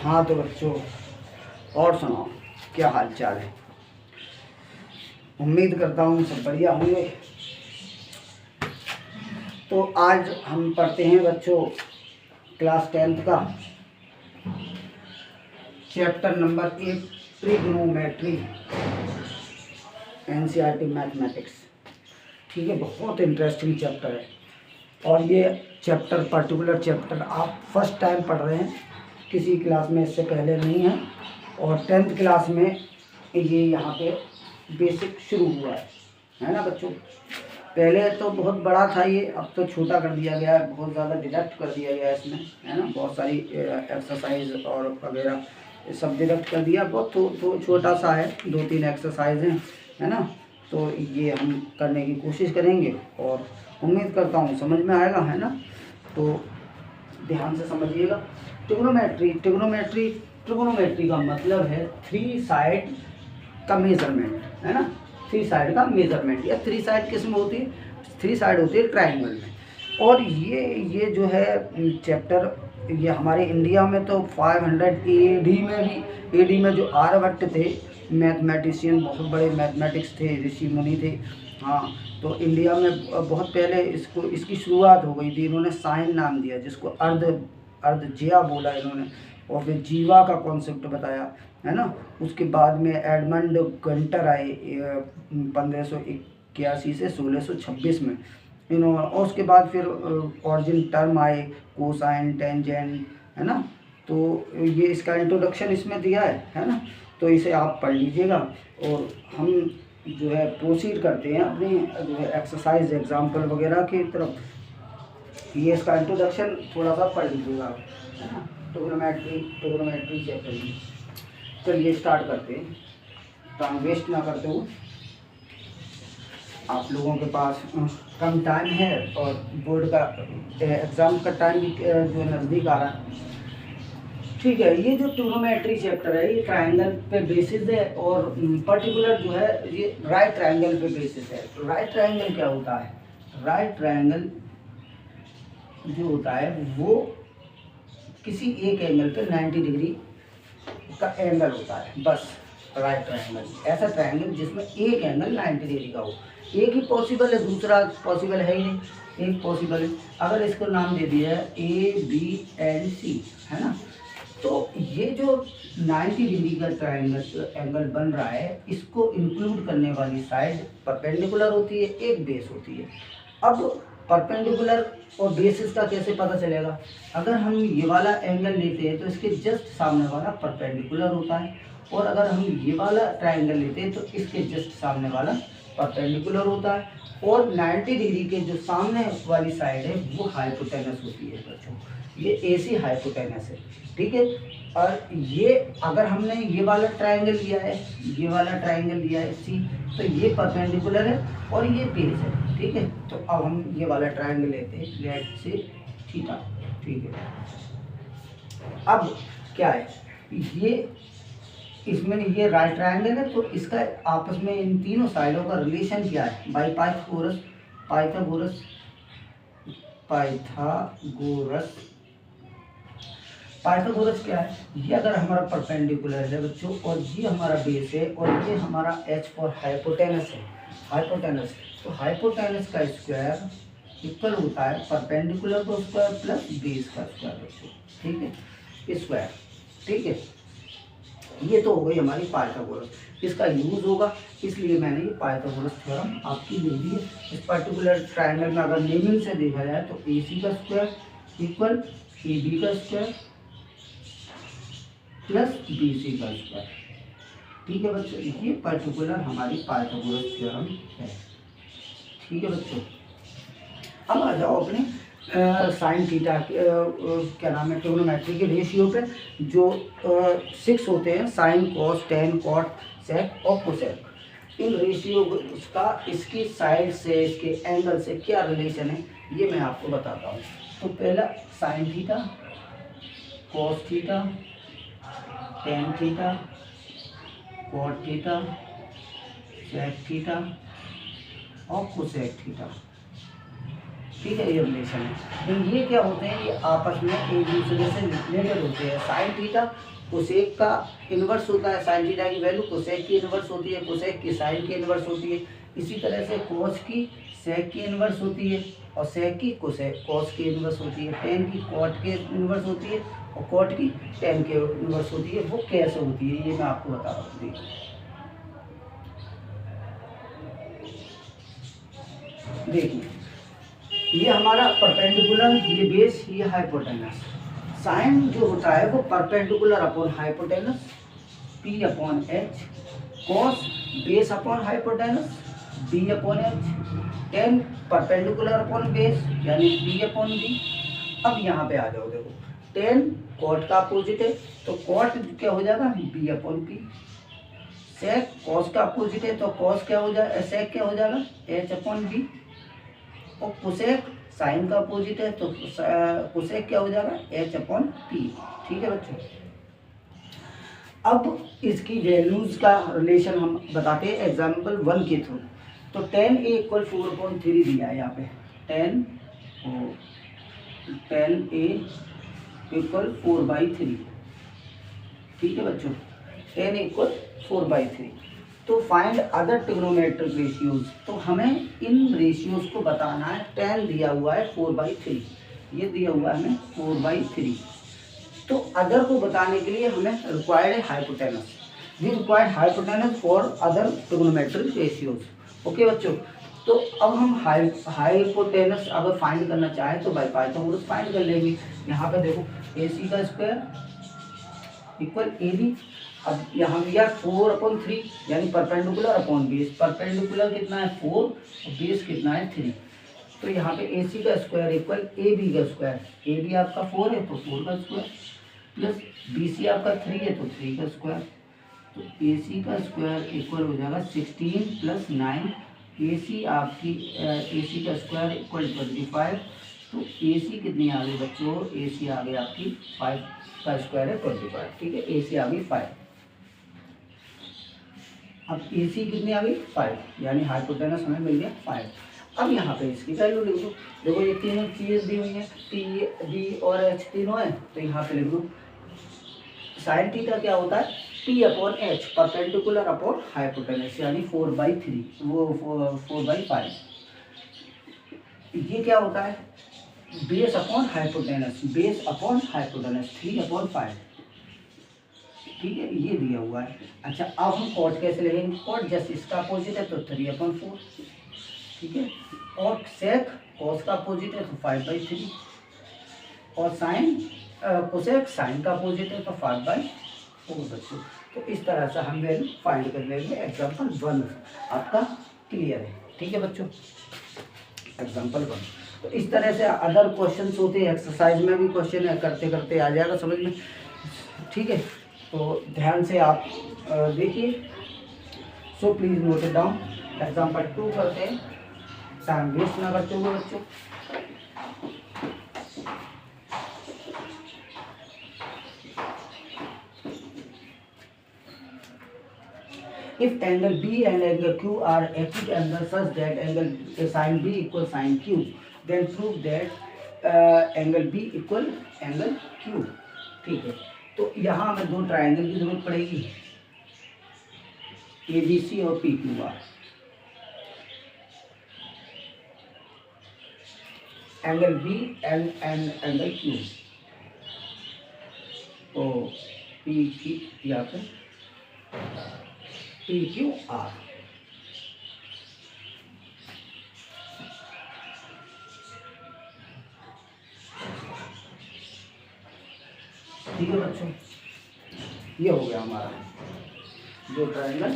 हाँ तो बच्चों, और सुनाओ, क्या हाल चाल है। उम्मीद करता हूँ सब बढ़िया होंगे। तो आज हम पढ़ते हैं बच्चों क्लास 10th का chapter number 1 trigonometry, NCERT mathematics. ठीक है, बहुत इंटरेस्टिंग चैप्टर है। और ये चैप्टर, पर्टिकुलर चैप्टर आप फर्स्ट टाइम पढ़ रहे हैं, किसी क्लास में इससे पहले नहीं है। और 10th क्लास में ये यहाँ पे बेसिक शुरू हुआ है ना बच्चों। पहले तो बहुत बड़ा था ये, अब तो छोटा कर दिया गया है, बहुत ज़्यादा डिडक्ट कर दिया गया है इसमें, है ना। बहुत सारी एक्सरसाइज और वगैरह सब डिडक्ट कर दिया। बहुत तो छोटा सा है, 2-3 एक्सरसाइज हैं, है ना। तो ये हम करने की कोशिश करेंगे और उम्मीद करता हूँ समझ में आएगा, है ना। तो ध्यान से समझिएगा। ट्रिग्नोमेट्री का मतलब है 3 साइड का मेजरमेंट, है ना। 3 साइड का मेजरमेंट, या 3 साइड किस में होती है? 3 साइड होती है ट्राइंगल में। और ये जो है चैप्टर, ये हमारे इंडिया में तो 500 AD में भी, AD में जो आर्यभट्ट थे, मैथमेटिशियन, बहुत बड़े मैथमेटिक्स थे, ऋषि मुनि थे। हाँ, तो इंडिया में बहुत पहले इसकी शुरुआत हो गई थी। इन्होंने साइन नाम दिया, जिसको अर्धज्या बोला इन्होंने, और फिर जीवा का कॉन्सेप्ट बताया, है ना। उसके बाद में एडमंड गंटर आए 1581 से 1626 में इन्होंने। और उसके बाद फिर ऑरिजिन टर्म आए, कोसाइन, टेंजेंट, है ना। तो ये इसका इंट्रोडक्शन इसमें दिया है ना। तो इसे आप पढ़ लीजिएगा और हम जो है प्रोसीड करते हैं अपने जो है एक्सरसाइज एग्जाम्पल वगैरह की तरफ। ये इसका इंट्रोडक्शन थोड़ा सा पढ़ लीजिएगा, है ना। ट्रिग्नोमेट्री चैप्टर में चलिए स्टार्ट करते हैं, टाइम वेस्ट ना करते हुए। आप लोगों के पास कम टाइम है और बोर्ड का एग्ज़ाम का टाइम भी जो नज़दीक आ रहा है। ठीक है, ये जो ट्रिग्नोमेट्री चैप्टर है, ये ट्रायंगल पे बेसिस है, और पर्टिकुलर जो है ये राइट ट्रायंगल पे बेसिस है। तो राइट ट्रायंगल क्या होता है? राइट ट्रायंगल जो होता है वो किसी एक एंगल पे 90 डिग्री का एंगल होता है, बस। राइट ट्रायंगल ऐसा ट्रायंगल जिसमें एक एंगल 90 डिग्री का हो। एक ही पॉसिबल है, दूसरा पॉसिबल है ही नहीं, एक पॉसिबल है। अगर इसको नाम दे दिया है ABNC, है ना। तो ये जो 90 डिग्री का ट्रायंगल एंगल बन रहा है, इसको इंक्लूड करने वाली साइड परपेंडिकुलर होती है, एक बेस होती है। अब परपेंडिकुलर और बेसिस का कैसे पता चलेगा? अगर हम ये वाला एंगल लेते हैं तो इसके जस्ट सामने वाला परपेंडिकुलर होता है, और अगर हम ये वाला ट्रायंगल लेते हैं तो इसके जस्ट सामने वाला परपेंडिकुलर होता है। और 90 डिग्री के जो सामने वाली साइड है वो हाइपोटेनस होती है बच्चों, ये AC हाइपोटेनस है, ठीक है। और ये अगर हमने ये वाला ट्रायंगल लिया है, ये वाला ट्रायंगल लिया है C, तो ये परपेंडिकुलर है और ये बेस है, ठीक है। तो अब हम ये वाला ट्रायंगल लेते हैं, लेट से थीटा, ठीक है। अब क्या है, ये इसमें ये राइट ट्रायंगल है, तो इसका आपस में इन तीनों साइडों का रिलेशन क्या है? बाई पाइथागोरस क्या है? ये अगर हमारा परपेंडिकुलर है बच्चों, और ये हमारा बेस है, और ये हमारा H फॉर हाइपोटेनस है, हाइपोटेनस। तो हाइपोटेनस का स्क्वायर इक्वल होता है परपेंडिकुलर का स्क्वायर प्लस बेस का स्क्वायर बच्चों, ठीक है, स्क्वायर, ठीक है। ये तो हो गई हमारी पाइथागोरस, इसका यूज होगा, इसलिए मैंने ये पाइथागोरस थ्योरम आपकी लिख दी है। इस पर्टिकुलर ट्रायंगल में अगर नेमिंग से देखा जाए तो AC का स्क्वायर इक्वल AB का स्क्वायर प्लस BC का स्क्वायर, ठीक है बच्चों। ये पर्टिकुलर हमारी पाइथागोरस थ्योरम है, ठीक है बच्चों। अब आ जाओ अपने साइन थीटा क्या नाम है, ट्रिग्नोमेट्री के रेशियो पे। जो 6 होते हैं, साइन, कॉस, टेन, कॉट, सेक और कोसेक। इन रेशियो का इसकी साइड से, इसके एंगल से क्या रिलेशन है, ये मैं आपको बताता हूँ। तो पहला sine theta, cos theta, tan theta, cot theta, sec theta और कोसेक थीटा, ठीक है, ये रिलेशन है। तो ये क्या होते हैं, ये आपस में एक दूसरे से रिलेटेड होते हैं। साइन थीटा कोसेक का इन्वर्स होता है, साइन थीटा की वैल्यू कोसेक की इन्वर्स होती है, कोसेक की साइन की इन्वर्स होती है। इसी तरह से कोस की सेक की इन्वर्स होती है, और सेक की कोसेक कॉस की इन्वर्स होती है। टेन की कॉट के इन्वर्स होती है, और कॉट की टेन के इन्वर्स होती है। वो कैसे होती है ये मैं आपको बता रहा हूँ। देखिए, ये हमारा परपेंडिकुलर, ये बेस, ये हाइपोटेनस। साइन जो होता है वो perpendicular upon hypotenuse P upon H, cos base upon hypotenuse B upon H, tan perpendicular upon base यानी बी अपॉन बी। अब यहाँ पे आ जाओ, देखो टेन कॉट का अपोजिट है तो कॉट क्या हो जाएगा, बी अपॉन पी। सेक कॉस का अपोजिट है तो कॉस क्या हो जाएगा, सेक क्या हो जाएगा, एच अपॉन बी। और कोसेक साइन का अपोजिट है तो कोसेक क्या हो जाएगा, एच अपॉन पी। ठीक है बच्चों, अब इसकी वैल्यूज का रिलेशन हम बताते हैं एग्जाम्पल 1 के थ्रू। तो टेन ए इक्वल 4/3 दिया है यहाँ पे, टेन ए इक्वल 4/3। ठीक है बच्चों, टेन इक्वल 4/3। तो फाइंड अदर ट्रिग्नोमेट्रिक रेशियोज, तो हमें इन रेशियोज को बताना है। टेन दिया हुआ है 4/3, ये दिया हुआ है हमें 4/3। तो अदर को बताने के लिए हमें रिक्वायर्ड है hypotenuse. We required hypotenuse for other trigonometric ratios. Okay बच्चों, तो अब हम हाइपोटेनस अगर फाइंड करना चाहें तो बाई पाइथागोरस फाइंड कर लेंगे। यहाँ पे देखो AC का स्क्वायर इक्वल AB। अब यहाँ भी यार 4/3 यानी परपेंडिकुलर अपॉन बेस। परपेंडिकुलर कितना है 4 और बेस कितना है 3। तो यहाँ पे AC का स्क्वायर इक्वल AB का स्क्वायर। AB आपका 4 है तो 4 का स्क्वायर, प्लस BC आपका 3 है तो 3 का स्क्वायर। तो AC का स्क्वायर इक्वल हो जाएगा 16 + 9। AC आपकी AC का स्क्वायर इक्वल 25। तो AC कितनी आ गई बच्चों, AC आ गई आपकी 5 का स्क्वायर है 25। ठीक है, AC आ गई 5। अब AC कितनी आ गई 5, यानी हाइपोटेनस हमें मिल गया 5। अब यहाँ पे इसकी वैल्यू लिख दो। देखो ये तीनों चीज़ें दी हुई हैं, T D और H तीनों है, तो यहाँ पे लिख दो साइन थीटा क्या होता है, P upon H perpendicular upon hypotenuse यानी 4/3, वो 4/5। ये क्या होता है, base upon hypotenuse, base upon hypotenuse 3/5। ठीक है, ये दिया हुआ है। अच्छा, अब हम कॉट कैसे लेंगे, कॉट जस्ट इसका अपोजिट है तो 3/4। ठीक है, और सेक कॉस का अपोजिट है तो 5/3, और साइन कोसेक साइन का अपोजिट है तो 5/4 बच्चों। तो इस तरह से हम वैल्यू फाइंड कर लेंगे। एग्जाम्पल 1 आपका क्लियर है। ठीक है बच्चों, एग्जाम्पल 1। तो इस तरह से अदर क्वेश्चंस होते हैं, एक्सरसाइज में भी क्वेश्चन है, करते करते आ जाएगा समझ में। ठीक है, तो ध्यान से आप देखिए। सो please note it down. Example 2 करते हैं, टाइम वेस्ट ना करते हुए बच्चों। If angle B and angle Q are acute angles such that angle sin B equal sin Q, then prove that angle B equal angle Q। ठीक है, तो यहाँ हमें दो ट्रायंगल की जरूरत पड़ेगी, ABC और PQR। Angle B and angle Q, तो यहाँ पे PQR। ठीक है बच्चों, ये हो गया हमारा दो ट्रायंगल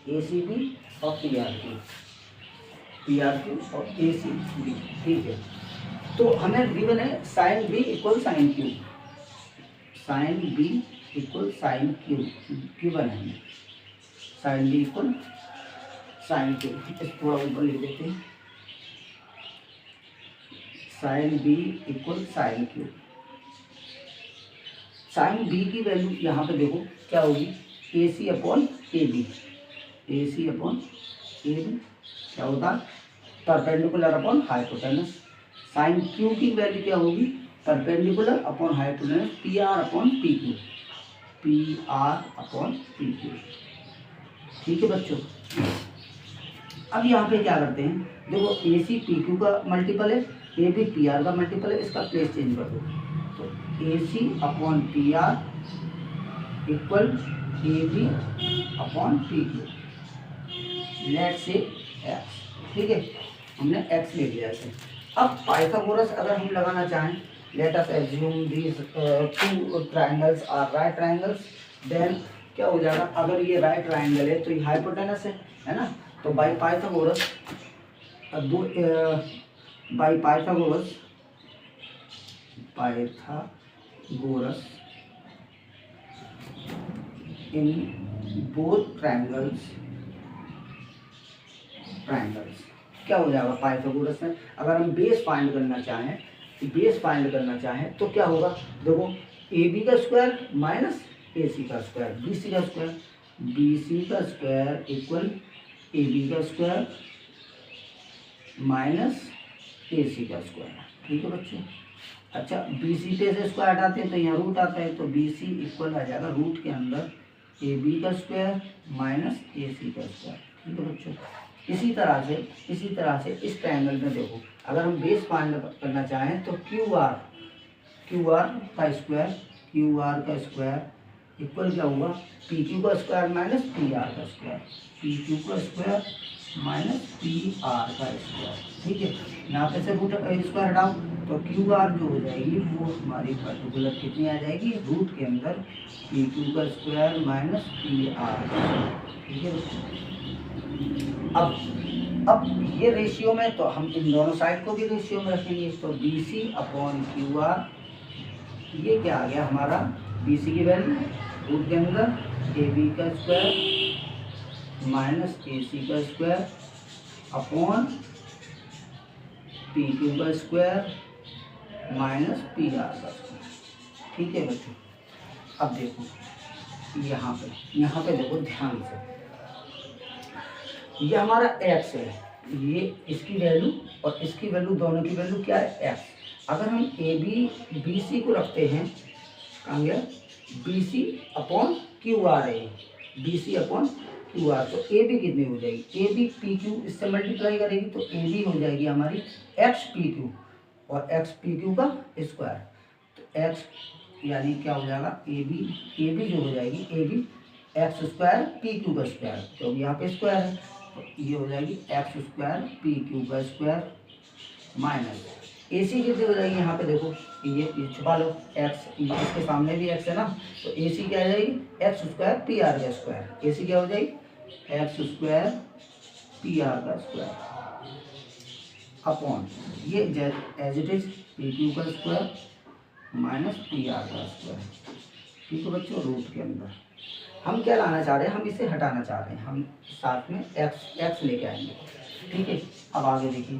ACB और PRQ और ACB। ठीक है, तो हमें गिवन है sine B equal sine Q, sine B equal sine Q given है। Sine B equal sine Q, इस थोड़ा ऊपर लिख देते हैं, sine B equal sine Q। Sine B की वैल्यू यहाँ पे देखो क्या होगी, AC upon AB। AC upon AB क्या होता है perpendicular upon hypotenuse. Sine Q की वैल्यू क्या होगी, perpendicular upon hypotenuse P R upon P Q, P R upon P Q. ठीक है बच्चों, अब यहाँ पे क्या करते हैं, देखो ए सी पी क्यू का मल्टीपल है, ए बी पी आर का मल्टीपल है, इसका प्लेस चेंज कर दो, तो A C upon P R equal A B upon P Q, let say X. ठीक है, हमने एक्स ले लिया है। अब पाइथागोरस अगर हम लगाना चाहें, let us assume these two triangles are right triangles, then क्या हो जाएगा, अगर ये राइट ट्रायंगल है तो ये हाइपोटेनस है ना, तो by Pythagoras Pythagoras in both triangles क्या हो जाएगा पाइथागोरस में, अगर हम बेस फाइंड करना चाहें तो क्या होगा, देखो ए बी का स्क्वायर माइनस ए सी का स्क्वायर, बी सी का स्क्वायर इक्वल ए बी का स्क्वायर माइनस ए सी का स्क्वायर। ठीक है बच्चों, अच्छा बी सी पे से स्क्वायर हटाते हैं तो यहाँ रूट आता है, तो बी सी इक्वल आ जाएगा रूट के अंदर ए बी का स्क्वायर माइनस ए सी का स्क्वायर। ठीक है बच्चों, इसी तरह से इस ट्रायंगल में देखो, अगर हम बेस फाइंड करना चाहें तो क्यू आर का स्क्वायर इक्वल क्या होगा, पी क्यू का स्क्वायर माइनस पी आर का स्क्वायर, पी क्यू का स्क्वायर माइनस पी आर का स्क्वायर। ठीक है, यहाँ पे से रूट स्क्वायर हटाओ तो क्यू आर जो हो जाएगी वो हमारी पर्टिकुलर कितनी आ जाएगी, रूट के अंदर पी क्यू का स्क्वायर माइनस पी आर का स्क्वायर। ठीक है, अब ये रेशियो में तो हम इन दोनों साइड को भी रेशियो में रखेंगे, तो B C upon Q R, ये क्या आ गया हमारा, बी सी की वैल्यू रूट के अंदर ए बी का स्क्वायर माइनस ए सी का स्क्वायर अपॉन पी क्यू का स्क्वायर माइनस पी आर का स्क्वायर। ठीक है बच्चों, अब देखो यहाँ पे देखो ध्यान से, ये हमारा x है, ये इसकी वैल्यू और इसकी वैल्यू, दोनों की वैल्यू क्या है, x। अगर हम ए बी बी सी को रखते हैं, कहाँ गया, B C upon Q R है, B C upon Q R, तो ए बी कितनी हो जाएगी, ए बी पी क्यू इससे मल्टीप्लाई करेगी तो ए बी हो जाएगी हमारी एक्स पी क्यू और एक्स पी क्यू का स्क्वायर, तो एक्स यानी क्या हो जाएगा, ए बी जो हो जाएगी A B X square P Q का स्क्वायर, तो यहाँ पे स्क्वायर है तो ये हो जाएगी एक्स स्क्वायर पी क्यू का स्क्वायर माइनस ए सी कितनी हो जाएगी, यहाँ पे देखो ये छुपा लो, एक्स इसके सामने भी एक्स है ना, तो ए सी क्या हो जाएगी, एक्स स्क्वायर पी आर का स्क्वायर, ए सी क्या हो जाएगी एक्स स्क्वायर पी आर का स्क्वायर अपॉन ये as it is P Q का स्क्वायर माइनस पी आर का स्क्वायर। ठीक है बच्चों, रूट के अंदर हम क्या लाना चाह रहे हैं, हम इसे हटाना चाह रहे हैं, हम साथ में एक्स लेके आएंगे। ठीक है, अब आगे देखिए,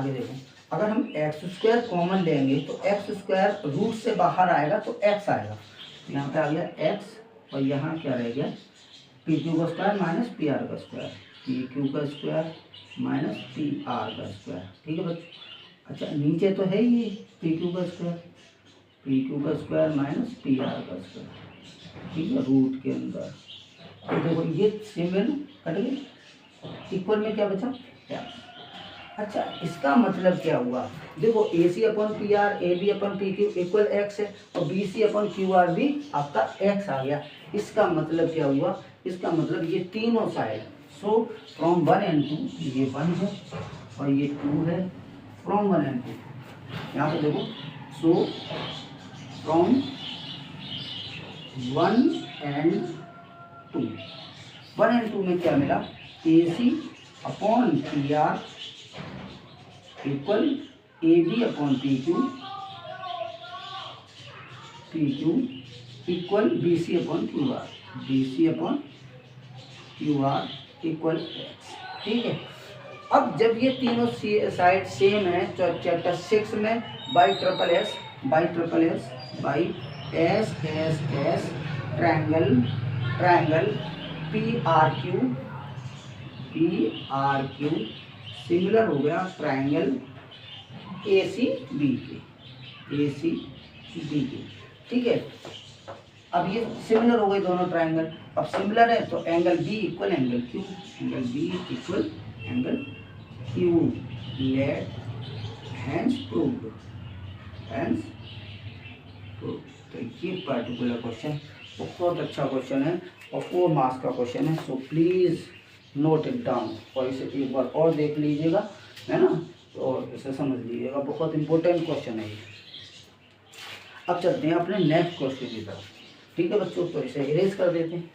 देखो अगर हम एक्स स्क्वायर कॉमन लेंगे तो एक्स स्क्वायर रूट से बाहर आएगा तो एक्स आएगा, तो यहाँ पे आ गया एक्स और यहाँ क्या रह गया, पी क्यू का स्क्वायर माइनस पी आर का स्क्वायर, पी क्यू का स्क्वायर माइनस पी आर का स्क्वायर। ठीक है बच्चों, अच्छा नीचे तो है ही पी क्यू का स्क्वायर माइनस पी आर का स्क्वायर। ठीक है, रूट के अंदर तो देखो ये सेम वैल्यू कट गई, इक्वल में क्या बचा एक्स। अच्छा इसका मतलब क्या हुआ, देखो A C upon P R, A B upon P Q equal X है और B C upon Q R भी आपका एक्स आ गया। इसका मतलब क्या हुआ, इसका मतलब ये तीनों साइड, सो फ्रॉम 1 and 2 ये 1 है और ये 2 है, फ्रॉम 1 and 2 यहाँ पे देखो, सो फ्रॉम 1 and 2 में क्या मिला, A C upon P R equal A B upon P Q equal B C upon Q R equal X. ठीक है, अब जब ये तीनों साइड सेम है तो चैप्टर 6 में by triple S triangle P R Q similar हो गया ट्राइंगल ए सी बी के, ठीक है। अब ये सिमिलर हो गए दोनों ट्राइंगल। अब सिमिलर है तो angle B equal angle Q, angle B equal angle Q, let hence proved, hence proved. तो ये पर्टिकुलर क्वेश्चन बहुत अच्छा क्वेश्चन है और 4 मार्क्स का क्वेश्चन है। सो प्लीज़ नोट इट डाउन और इसे एक बार और देख लीजिएगा, है ना, और इसे समझ लीजिएगा, बहुत इंपॉर्टेंट क्वेश्चन है ये। अब चलते हैं अपने नेक्स्ट क्वेश्चन की तरफ, ठीक है बच्चों। तो इसे इरेज कर देते हैं।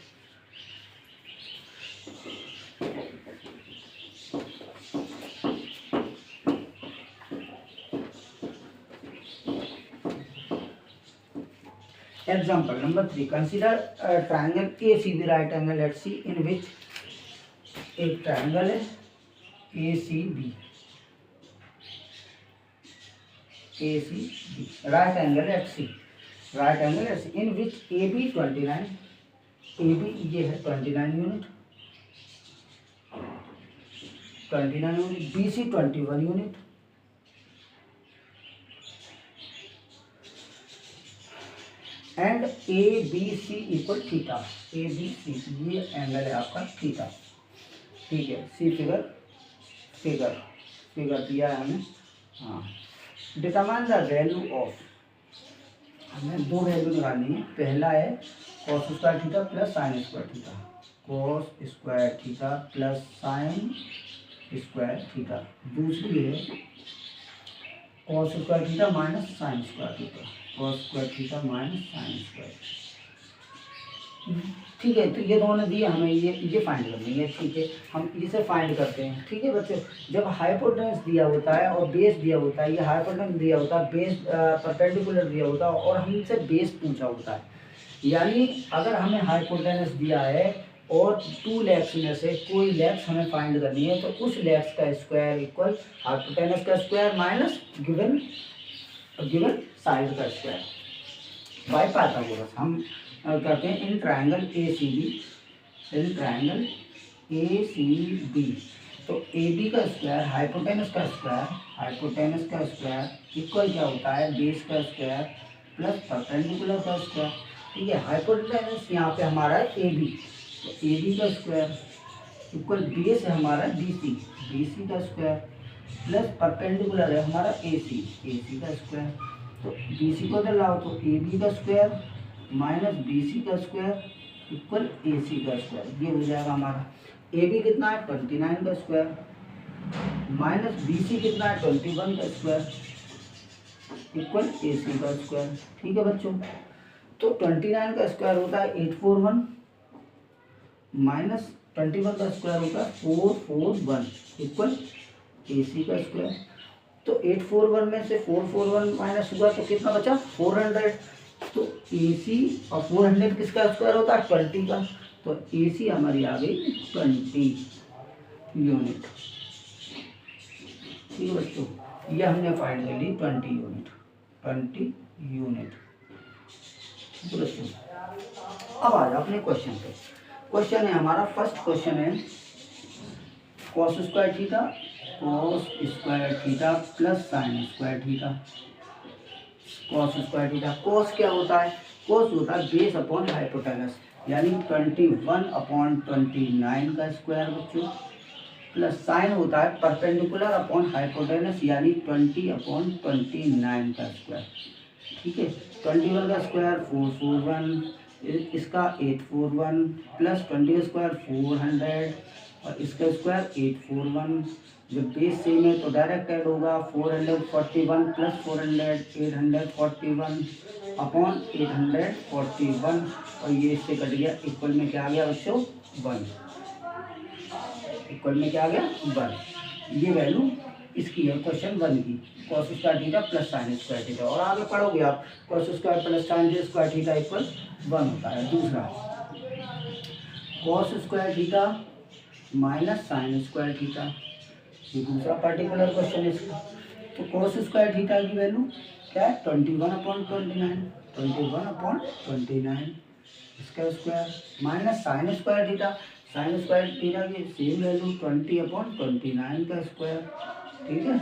Example number 3. Consider a triangle ACB right angle at C in which एक ट्राइंगल है ACB right angle at C, right angle at C in which AB 29, AB ये है 29 unit, 29 unit, BC 21 unit, and ABC equal theta. ABC ये angle है आपका theta, ठीक है। सी figure दिया है हमें, हाँ। डिटरमाइन द वैल्यू ऑफ, हमें 2 वैल्यू निकालनी है। पहला है cos square theta plus sine square theta, cos square theta plus sine square theta. दूसरी है cos square theta minus sine square theta, cos square theta minus sine square, ठीक है। तो ये दोनों दिए हमें, ये फाइंड करनी है, ठीक है। हम इसे फाइंड करते हैं, ठीक है बच्चों। जब हाइपोटेनस दिया होता है और बेस दिया होता है, ये हाइपोटेनस दिया होता है, बेस परपेंडिकुलर दिया होता है और हमसे बेस पूछा होता है, यानी अगर हमें हाइपोटेनस दिया है और 2 लेग्स में से कोई लेग्स हमें फाइंड करनी है, तो उस लेग्स का स्क्वायर इक्वल हाइपोटेनस का स्क्वायर माइनस गिवन साइड का स्क्वायर बाय पाइथागोरस। हम करते हैं इन ट्राइंगल ACB, तो AB का स्क्वायर हाइपोटेनस का स्क्वायर इक्वल क्या होता है, बेस का स्क्वायर प्लस परपेंडिकुलर का स्क्वायर, ठीक है। हाइपोटेनस यहाँ पे हमारा है AB, तो AB का स्क्वायर इक्वल बेस है हमारा BC का स्क्वायर प्लस परपेंडिकुलर है हमारा AC का स्क्वायर। तो BC को इधर लाओ तो AB का स्क्वायर माइनस BC का स्क्वायर इक्वल AC का स्क्वायर, ये हो जाएगा हमारा। AB कितना है 29 का स्क्वायर माइनस BC कितना है 21 का स्क्वायर इक्वल AC का स्क्वायर, ठीक है बच्चों। तो 29 का स्क्वायर होता है 841 माइनस 21 का स्क्वायर होता है 441 इक्वल AC का स्क्वायर। तो 841 में से 441 माइनस हुआ तो कितना बचा 400, तो AC और 400 किसका स्क्वायर होता है 20 का, तो AC हमारी आ गई 20 यूनिट, ठीक है बच्चों। ये हमने फाइंड कर ली 20 यूनिट, तो बच्चों अब आ जाओ अपने क्वेश्चन पे। क्वेश्चन है हमारा, फर्स्ट क्वेश्चन है cos square theta plus sine square theta. Cos square theta, cos क्या होता है, कॉस होता है बेस अपॉन हाइपोटेनस, यानी 21/29 का स्क्वायर बच्चों, प्लस साइन होता है परपेंडिकुलर अपॉन हाइपोटेनस, यानी 20/29 का स्क्वायर, ठीक है। 21 का स्क्वायर 441, इसका 841 प्लस 20 का स्क्वायर 400 और इसका स्क्वायर 841। जब बेस सेम है तो डायरेक्ट ऐड होगा, 441 प्लस 400 841 अपॉन 841 और ये इससे कट गया, इक्वल में क्या आ गया बच्चों 1, इक्वल में क्या आ गया 1। ये वैल्यू इसकी है क्वेश्चन 1 की, cos square theta plus sine square theta. और आगे पढ़ोगे आप cos square plus sine square theta equal 1 होता है। दूसरा cos square theta minus sine square theta, ये दूसरा पर्टिकुलर क्वेश्चन है इसका। तो कॉस स्क्वायर थीटा की वैल्यू क्या है 21/29 इसका square minus sine square theta, sine square theta की सेम वैल्यू 20/29 का स्क्वायर, ठीक है।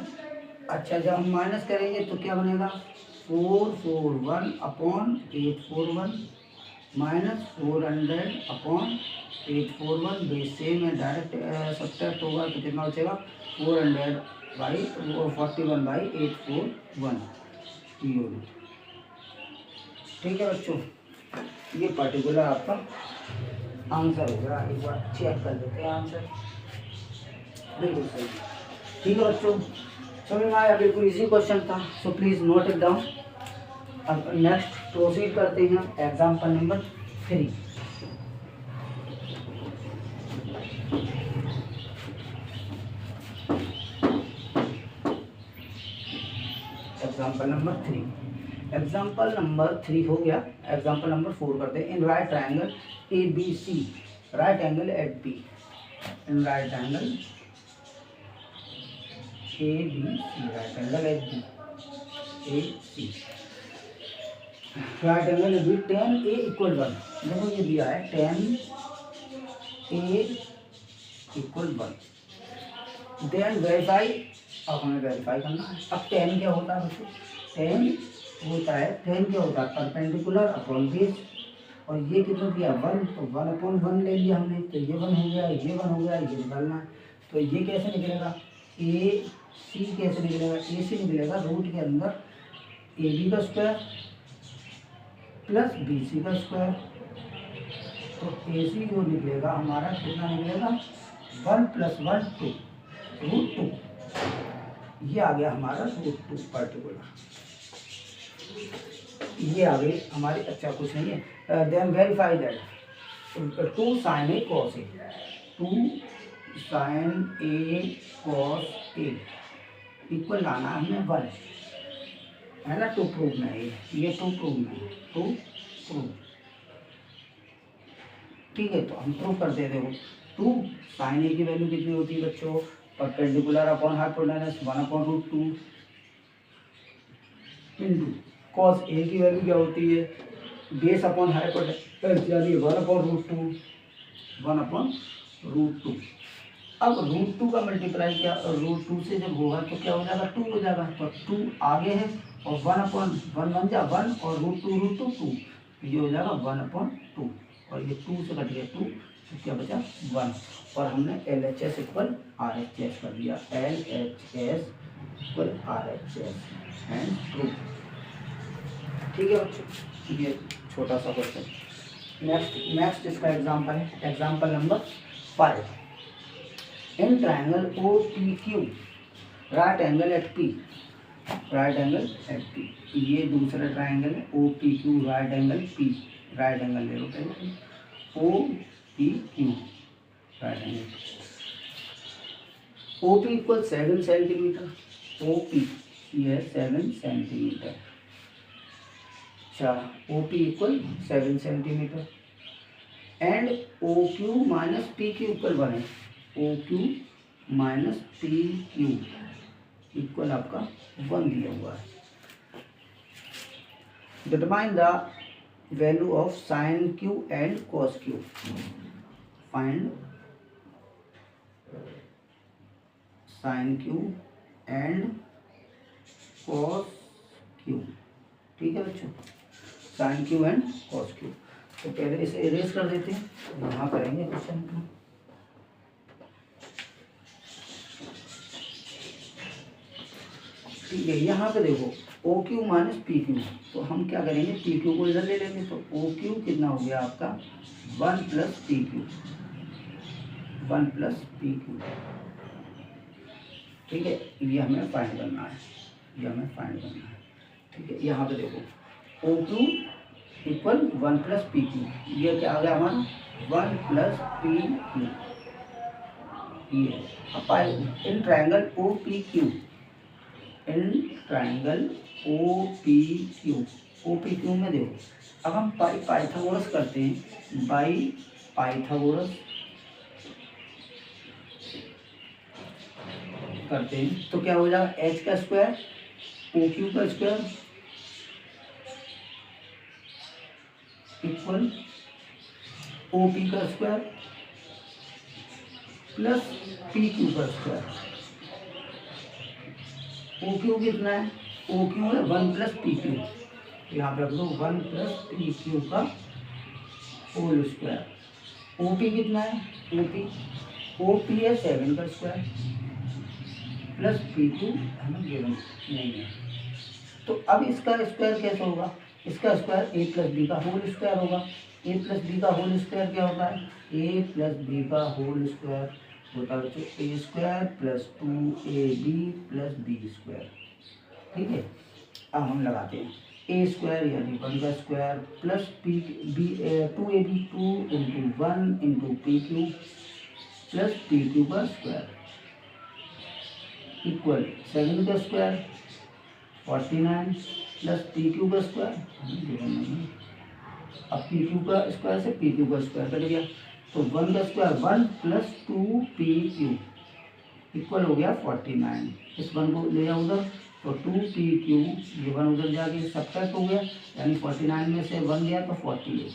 अच्छा जब हम माइनस करेंगे तो क्या बनेगा, 441/841 माइनस 400/841 बेस सेम है, डायरेक्ट सब्ट्रैक्ट होगा तो कितना बचेगा 400/41/841 यूनिट, ठीक है बच्चों। ये पर्टिकुलर आपका आंसर हो गया, एक बार चेक कर लेते हैं आंसर, बिल्कुल सही, ठीक है बच्चों। समझ में आया, बिल्कुल इजी क्वेश्चन था, सो प्लीज़ नोट इट डाउन। अब नेक्स्ट प्रोसीड करते हैं एग्जाम्पल नंबर 3। एग्जाम्पल नंबर 3 हो गया। एग्जाम्पल नंबर 4 करते हैं। In right triangle A B C, right angle at B, in right angle A B C, right angle at B A C, right angle at B, tan A = 1। देखो ये दिया है tan A = 1, then verify, अब हमें verify करना है। अब tan क्या होता है बच्चों, tan होता है, tan क्या होता है परपेंडिकुलर अपॉन बेस, और ये कितना दिया 1, तो 1/1 ले लिया हमने, तो ये 1 हो गया, ये 1 हो गया, ये निकालना है। तो ये कैसे निकलेगा, ए सी कैसे निकलेगा, ए सी निकलेगा रूट के अंदर ए बी का स्क्वायर प्लस बी सी का स्क्वायर, तो ए सी जो निकलेगा हमारा कितना निकलेगा 1 + 1 2 √2, ये आ गया हमारा √2 पर्टिकुलर, ये आ गई हमारी। अच्छा कुछ नहीं है, then verify that 2 sin A cos A, 2 sin A cos A equal लाना हमने 1 है ना, टू प्रूव में है, ये टू प्रूव में है, टू प्रूव, ठीक है। तो हम प्रूव करते हैं, देखो 2 sin A की वैल्यू कितनी होती है बच्चों, perpendicular upon hypotenuse 1/√2 into cos A की वैल्यू क्या होती है, बेस अपॉन हाइपोटेनस यानी 1/√2, 1/√2। अब √2 का मल्टीप्लाई क्या √2 से जब होगा तो क्या हो जाएगा 2 हो जाएगा, तो 2 आगे है और 1/1 बन जा 1 और √2 2, ये हो जाएगा 1/2, और ये 2 से कट गया 2, तो क्या बचा 1, और हमने LHS = RHS कर दिया, LHS = RHS एंड प्रूफ, ठीक है बच्चों। ये छोटा सा क्वेश्चन। नेक्स्ट इसका एग्जाम्पल है, example number 5। In triangle OPQ, right angle at P, right angle at P, ये दूसरा ट्रायंगल है OPQ, right angle P, right angle ले लो पहले, OPQ right angle, OP = 7 centimetre, OP ये 7 सेंटीमीटर, अच्छा OP = 7 centimetre, and OQ - PQ = 1 है, OQ - PQ equal आपका 1 दिया हुआ है। Determine the value of sin Q and cos Q, find sin Q and cos Q, ठीक है बच्चों, sin Q and cos Q। तो पहले इसे इरेज कर देते हैं, यहाँ करेंगे क्वेश्चन को, ठीक है। यहाँ पे देखो OQ - PQ, तो हम क्या करेंगे PQ को इधर ले लेंगे, तो OQ कितना हो गया आपका 1 + PQ, 1 + PQ, ठीक है। ये हमें फाइंड करना है, ये हमें फाइंड करना है, ठीक है। यहाँ पे देखो OQ = 1 + PQ, ये क्या आ गया हमारा 1 + PQ, ये अब इन ट्रायंगल OPQ, इन ट्रायंगल OPQ में देखो, अब हम पाइथागोरस करते हैं, बाई पाइथागोरस करते हैं, तो क्या हो जाएगा H का स्क्वायर OQ का स्क्वायर इक्वल OP का स्क्वायर प्लस पी क्यू का स्क्वायर। ओ क्यू कितना है, ओ क्यू है 1 प्लस पी क्यू, यहाँ पे रख दो 1 प्लस पी क्यू का होल स्क्वायर। ओ पी कितना है, ओ पी है 7 का स्क्वायर प्लस पी क्यू हमें गिवन नहीं है। तो अब इसका स्क्वायर कैसे होगा, इसका स्क्वायर ए प्लस बी का होल स्क्वायर होगा। ए प्लस बी का होल स्क्वायर क्या होता है, ए प्लस बी का होल स्क्वायर होता है बच्चों A square plus 2ab plus B square. ठीक है, अब हम लगाते हैं ए स्क्वायर यानी 1 का square plus P B 2ab 2 into 1 into P Q plus P Q का स्क्वायर इक्वल 7 का स्क्वायर 49 प्लस पी क्यू का स्क्वायर। अब पी क्यू का स्क्वायर से पी क्यू का स्क्वायर कट गया, तो 1 का square 1 plus 2 P Q equal हो गया 49। इस 1 को ले जाओ उधर, तो 2 पी क्यू ये 1 उधर जाके सब्ट्रैक्ट हो गया, यानी 49 में से 1 गया तो 48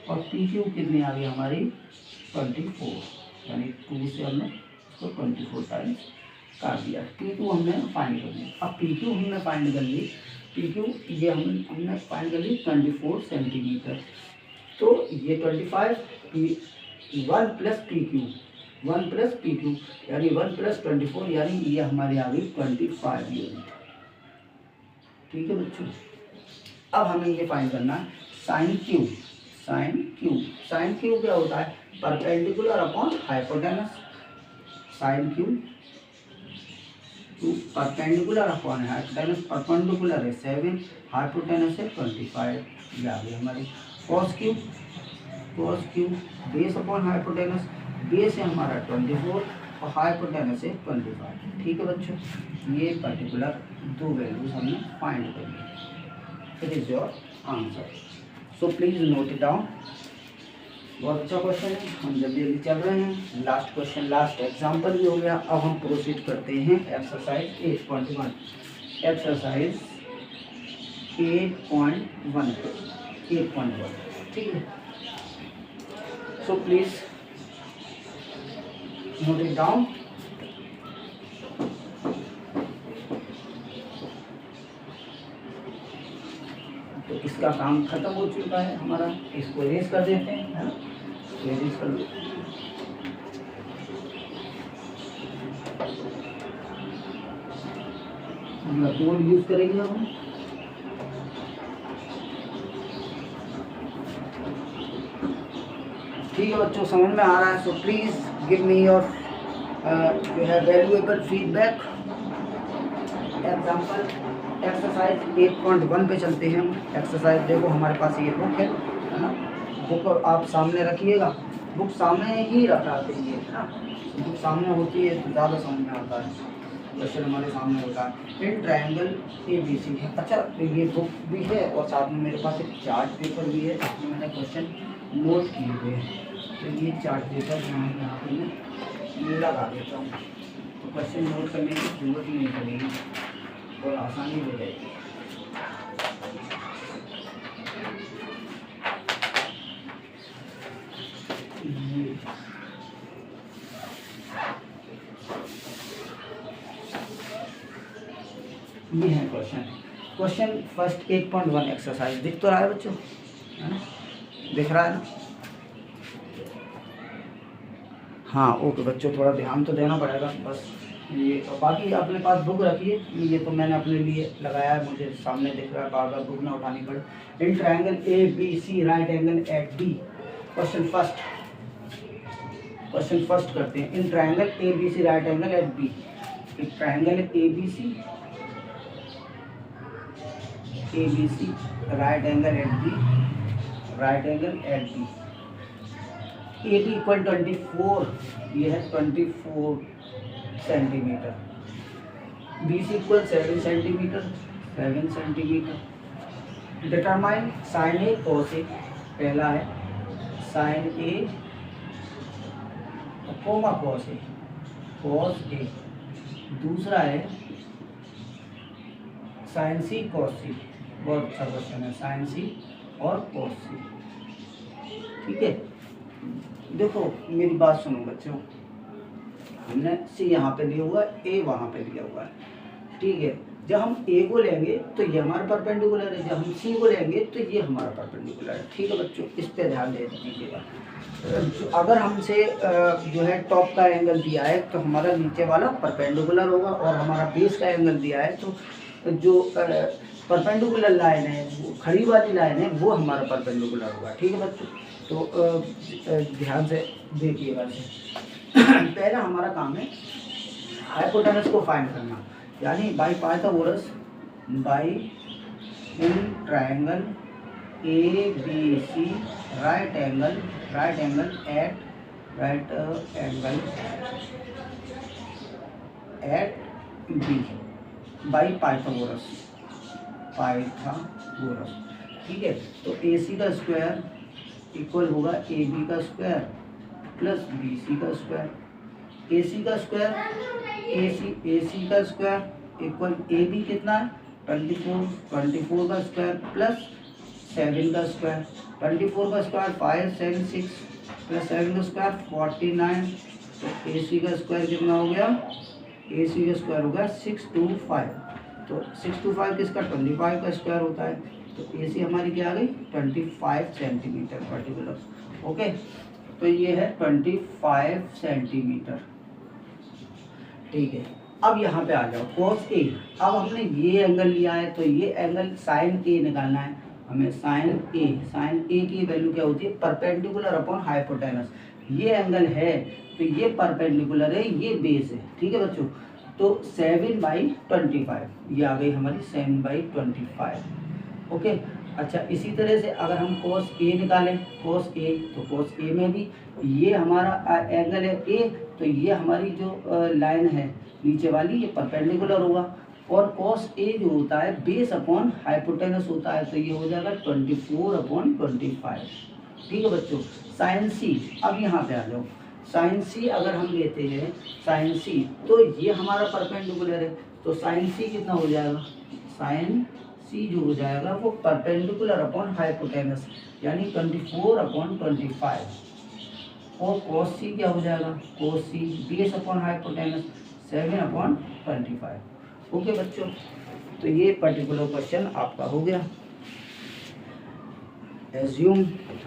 और पी क्यू कितनी आ गई हमारी 24, यानी 2 से हमने इसको 24 टाइम्स काट दिया। पी क्यू हमने फाइंड कर ली। अब पी क्यू हमने फाइंड कर ली, पी क्यू ये हमने फाइंड कर ली 24 सेंटीमीटर। तो ये 25 1 plus P Q 1 plus P Q यानी 1 प्लस 24 यानी ये हमारी आ गई 25 यूनिट। ठीक है बच्चों, अब हमें ये फाइंड करना है साइन क्यू। साइन क्यू क्या होता है, perpendicular upon hypotenuse. Sine Q perpendicular upon hypotenuse, perpendicular है 7, हाइपोटेनस है 25, ये आ गई हमारी। Cos Q base upon hypotenuse, base है हमारा 24 और हाइपोटेनस है 25। ठीक है बच्चों, ये पर्टिकुलर दो वैल्यूज हमने फाइंड कर ली। It is your answer, so please note it down. बहुत अच्छा क्वेश्चन है, हम जल्दी जल्दी चल रहे हैं। लास्ट क्वेश्चन, लास्ट एग्जाम्पल भी हो गया। अब हम प्रोसीड करते हैं एक्सरसाइज 8.1। एक्सरसाइज 8.1 ठीक है, सो प्लीज नोट इट डाउन। तो इसका काम खत्म हो चुका है हमारा, इसको इरेज कर देते हैं, है ना, इरेज कर दो। कोड यूज करेंगे हम। ठीक है बच्चों, समझ में आ रहा है, so please give me your जो है वैल्यूएबल फीडबैक। एग्जाम्पल एक्सरसाइज 8.1 पे चलते हैं हम। एक्सरसाइज देखो हमारे पास ये बुक है ना, बुक आप सामने रखिएगा, बुक सामने ही रखा चाहिए, है ना, बुक सामने होती है तो ज़्यादा समझ में आता है। क्वेश्चन हमारे सामने होता है इन ट्रायंगल ABC है। अच्छा, तो ये बुक भी है और साथ में मेरे पास एक चार्ट पेपर भी है, जिसमें मैंने क्वेश्चन नोट किए हुए हैं। तो ये चार्ट पेपर यहाँ पे मैं लगा देता हूँ, तो क्वेश्चन नोट करने की जरूरत ही नहीं पड़ेगी और आसानी हो जाएगी। ये है क्वेश्चन फर्स्ट 8.1 एक्सरसाइज। दिख तो रहा है बच्चों, है ना, दिख रहा है ना? हाँ ओके बच्चों, थोड़ा ध्यान तो देना पड़ेगा बस। ये तो बाकी अपने पास बुक रखिए, ये तो मैंने अपने लिए लगाया है, मुझे सामने दिख रहा है, बार बार बुक ना उठानी पड़े। In triangle ABC right angle at B। Question first करते हैं। In triangle ABC right angle at B। एक ट्रायंगल है ABC right angle at B, right angle at B। AB equal 24, ये है 24 centimetre. BC equal 7 centimetre, 7 centimetre. Determine sine A cos A, पहला है sine A comma cos A, दूसरा है sign सी cos सी। बहुत अच्छा क्वेश्चन है, साइन सी और कॉस सी। ठीक है, देखो मेरी बात सुनो बच्चों, हमने सी यहाँ पे लिया हुआ है, ए वहाँ पे लिया हुआ है, ठीक है। जब हम ए को लेंगे तो ये हमारा परपेंडिकुलर है, जब हम सी को लेंगे तो ये हमारा परपेंडिकुलर है, ठीक है बच्चों, इस पे ध्यान दे दीजिएगा। अगर हमसे जो है टॉप का एंगल दिया है तो हमारा नीचे वाला परपेंडिकुलर होगा, और हमारा बेस का एंगल दिया है तो जो परपेंडिकुलर लाइन है, वो खड़ी वाली लाइन है, वो हमारा परपेंडिकुलर होगा, ठीक है बच्चों। तो ध्यान से देखिएगा। पहला हमारा काम है हाइपोटेनस को फाइंड करना, यानी by Pythagoras by in triangle A B C right angle at right angle at B by Pythagoras, ठीक है। तो ए सी का स्क्वायर इक्वल होगा ए बी का स्क्वायर प्लस बी सी का स्क्वायर। ए सी का स्क्वायर ए सी का square equal A B कितना है 24 का स्क्वायर प्लस 7 का स्क्वायर, 24 का स्क्वायर 5 7 6 प्लस 7 का स्क्वायर 49। तो ए सी का स्क्वायर कितना हो गया, ए सी का स्क्वायर होगा 625। तो 625 किसका 25 का स्क्वायर होता है, तो ए सी हमारी क्या आ गई 25 सेंटीमीटर पर्टिकुलर, ओके। तो ये है 25 सेंटीमीटर, ठीक है। अब यहाँ पे आ जाओ cos A। अब हमने ये एंगल लिया है तो ये एंगल sin A निकालना है हमें। sin A की वैल्यू क्या होती है, परपेंडिकुलर अपॉन हाइपोटेनस। ये एंगल है तो ये परपेंडिकुलर है, ये बेस है, ठीक है बच्चों। तो 7/25 ये आ गई हमारी 7/25, ओके। अच्छा, इसी तरह से अगर हम cos A निकालें, cos A तो cos A में भी ये हमारा एंगल है A, तो ये हमारी जो लाइन है नीचे वाली ये परपेंडिकुलर होगा, और cos A जो होता है बेस अपॉन हाइपोटेनस होता है, तो ये हो जाएगा 24/25, ठीक है बच्चों। sin C, अब यहाँ पे आ जाओ, sin C अगर हम लेते हैं sin C तो ये हमारा परपेंडिकुलर है, तो sin C कितना हो जाएगा, sin C जो हो जाएगा वो परपेंडिकुलर अपॉन हाइपोटेनस यानी 24/25, और cos C क्या हो जाएगा, cos C base upon hypotenuse 7/25, okay बच्चों। तो ये पर्टिकुलर क्वेश्चन आपका हो गया। एज्यूम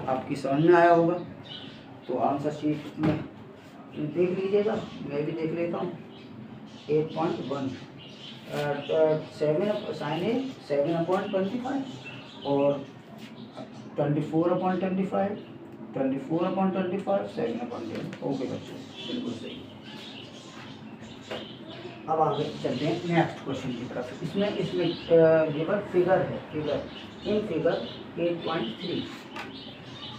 आपकी समझ में आया होगा, तो आंसर शीट में देख लीजिएगा, मैं भी देख लेता हूँ। 8.1 sin A 7/25 और 24/25 7/10, ओके बच्चों, बिल्कुल सही। अब आगे चलते हैं नेक्स्ट क्वेश्चन की तरफ। इसमें ये पर फिगर है, in figure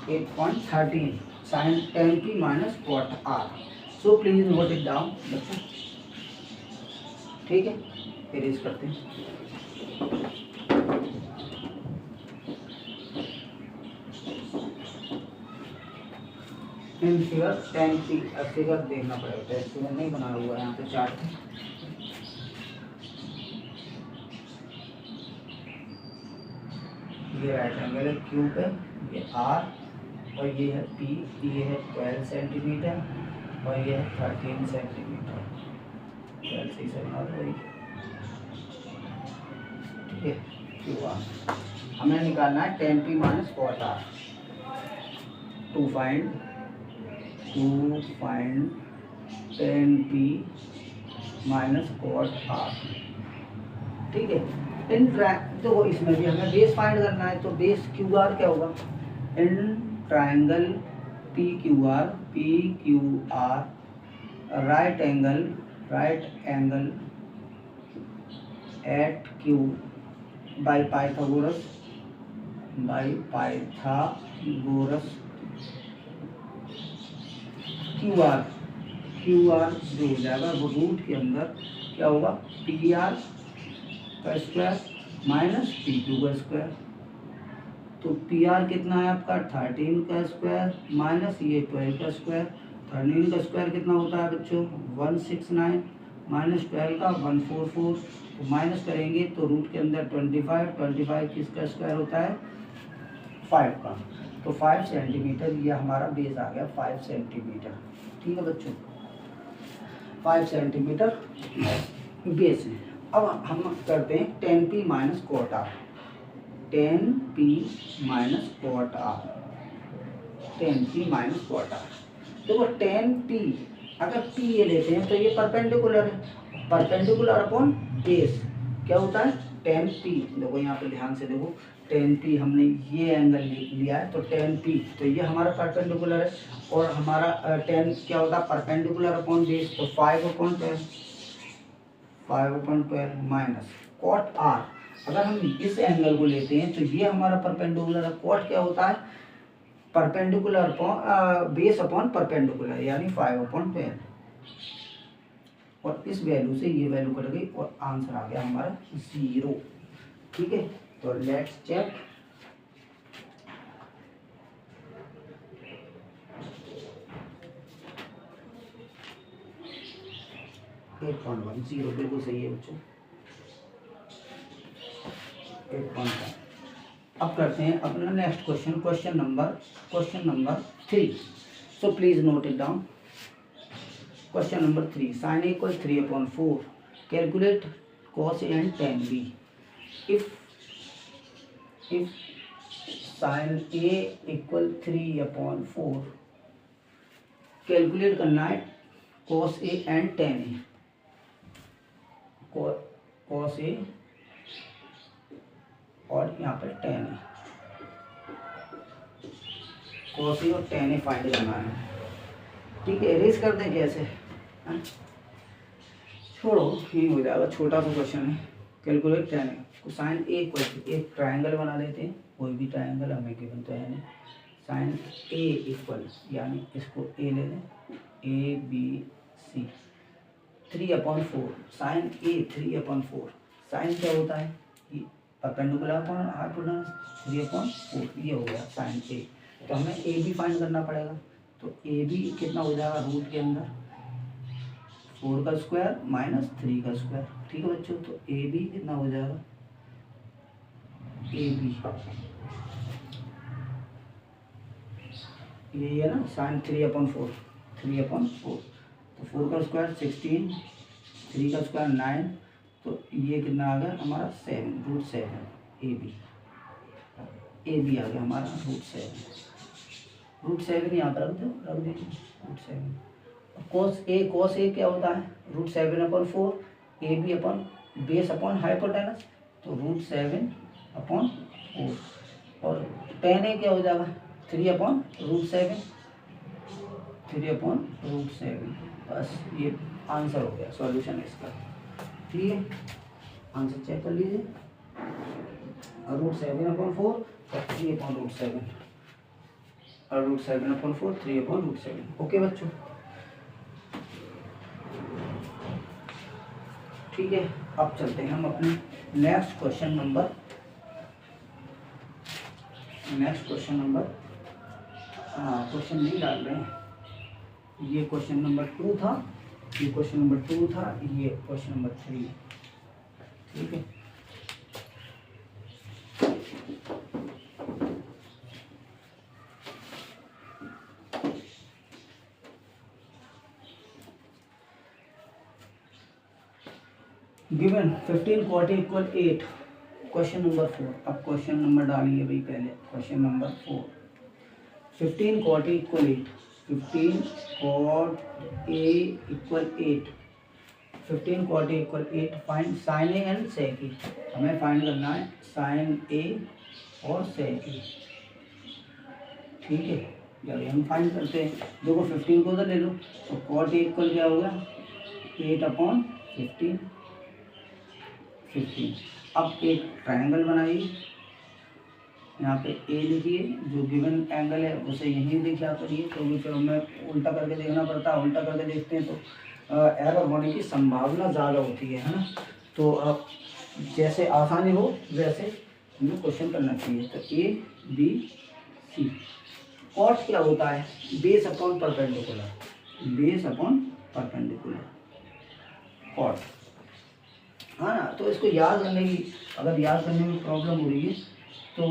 8.13 sin 10t minus cot r, so please note it down बच्चों, ठीक है। इरेज करते हैं। इन फिगर 10t, फिगर देखना पड़ेगा, फिगर नहीं बना हुआ है यहाँ पे चार्ट। ये राइट एंगल है क्यू पे, ये आर, और ये है पी, ये है 12 सेंटीमीटर और ये है 13 सेंटीमीटर। 12 से ठीक है। क्यू आर हमें निकालना है 10t minus cot r to find 10t minus cot r, ठीक है। तो इसमें भी हमें बेस फाइंड करना है, तो बेस क्यू आर क्या होगा, in triangle P Q R right angle at Q by Pythagoras Q R जो हो जाएगा वो रूट के अंदर क्या होगा, पी आर का स्क्वायर माइनस पी क्यू का स्क्वायर। तो पी आर कितना है आपका 13 का स्क्वायर माइनस ये 12 का स्क्वायर। 13 का स्क्वायर कितना होता है बच्चों 169 माइनस 12 का 144, तो माइनस करेंगे तो रूट के अंदर 25 किसका स्क्वायर होता है 5 का, तो 5 सेंटीमीटर ये हमारा बेस आ गया 5 सेंटीमीटर, ठीक है बच्चों। 5 सेंटीमीटर बेस है। अब हम करते हैं tan P minus cot R, tan P minus cot R, tan P minus cot R. देखो टेन पी, अगर पी ये लेते हैं तो ये परपेंडिकुलर है, परपेंडिकुलर अपॉन बेस क्या होता है टेन पी। देखो यहाँ पे ध्यान से देखो, टेन पी हमने ये एंगल लिया है तो टेन पी, तो ये हमारा परपेंडिकुलर है और हमारा टेन क्या होता है परपेंडिकुलर अपॉन बेस, तो 5/12, 5/12 माइनस कॉट आर। अगर हम इस एंगल को लेते हैं तो ये हमारा परपेंडिकुलर है, कॉट क्या होता है perpendicular upon base upon perpendicular, यानी 5/12 और इस वैल्यू से ये वैल्यू कट गई और आंसर आ गया हमारा 0। ठीक है, तो लेट्स चेक। जीरो बिल्कुल सही है बच्चों, 8.1। अब करते हैं अपना next question, question number 3। So please note it down. Question number 3, sin A equals 3/4, calculate cos A and tan B। if sin A equal 3/4, calculate करना है cos A and tan A, cos A और यहाँ पर tan A, cos A और tan A find करना है। ठीक है, एरेज कर दें कैसे, छोड़ो यही हो जाएगा, छोटा सा क्वेश्चन है। Calculate tan A, sine A equal, एक ट्राइंगल बना लेते हैं, कोई भी ट्राइंगल हमें गिवन तो है नहीं। साइन ए इक्वल, यानी इसको ए ले लें, A B C, 3/4, sine A 3/4, sine क्या होता है ये परपेंडिकुलर अपॉन हाइपोटेनस, 3/4 ये हो गया साइन ए। तो हमें ए बी फाइंड करना पड़ेगा, तो ए बी कितना हो जाएगा रूट के अंदर 4 का स्क्वायर माइनस 3 का स्क्वायर। ठीक है बच्चों, तो ए बी कितना हो जाएगा, ए बी ये है ना साइन 3/4, 3/4, तो 4 का स्क्वायर 16, 3 का स्क्वायर 9, तो ये कितना आ गया हमारा 7, √7 ए बी आ गया हमारा √7 यहाँ पर रख दीजिए √7। cos ए क्या होता है √7/4, A B upon base upon hypotenuse, तो √7/4, और tan ए क्या हो जाएगा 3/√7, 3/√7। बस ये आंसर हो गया, सॉल्यूशन है इसका। ठीक है, आंसर चेक कर लीजिए, √7/4 और 3/√7, और √7/4 3/√7। ओके बच्चों, ठीक है। अब चलते हैं हम अपने नेक्स्ट क्वेश्चन नंबर क्वेश्चन नहीं डाल रहे हैं, ये क्वेश्चन नंबर 2 था, ये क्वेश्चन नंबर 2 था, ये क्वेश्चन नंबर 3। ठीक है, given 15 cot A equal 8, question number 4। अब क्वेश्चन नंबर डालिए भाई पहले, question number 4, 15 cot A equal 8, 15 cot A equal 8, 15 cot A equal 8, find sine A and sec A. हमें फाइंड करना है साइन ए और सेक ए। ठीक है, चलिए हम फाइंड करते हैं। देखो 15 को तो ले लो, तो cot A इक्वल क्या होगा 8/15। अब एक ट्रायंगल बनाइए, यहाँ पे ए लिखिए, जो गिवन एंगल है उसे यहीं लिखा करिए, क्योंकि फिर हमें उल्टा करके देखना पड़ता है, उल्टा करके देखते हैं तो एरर होने की संभावना ज़्यादा होती है ना। तो अब जैसे आसानी हो वैसे हमें क्वेश्चन करना चाहिए। तो ए बी सी, कॉट क्या होता है base upon perpendicular, base upon perpendicular cot, हाँ ना। तो इसको याद करने की, अगर याद करने में प्रॉब्लम हो रही है तो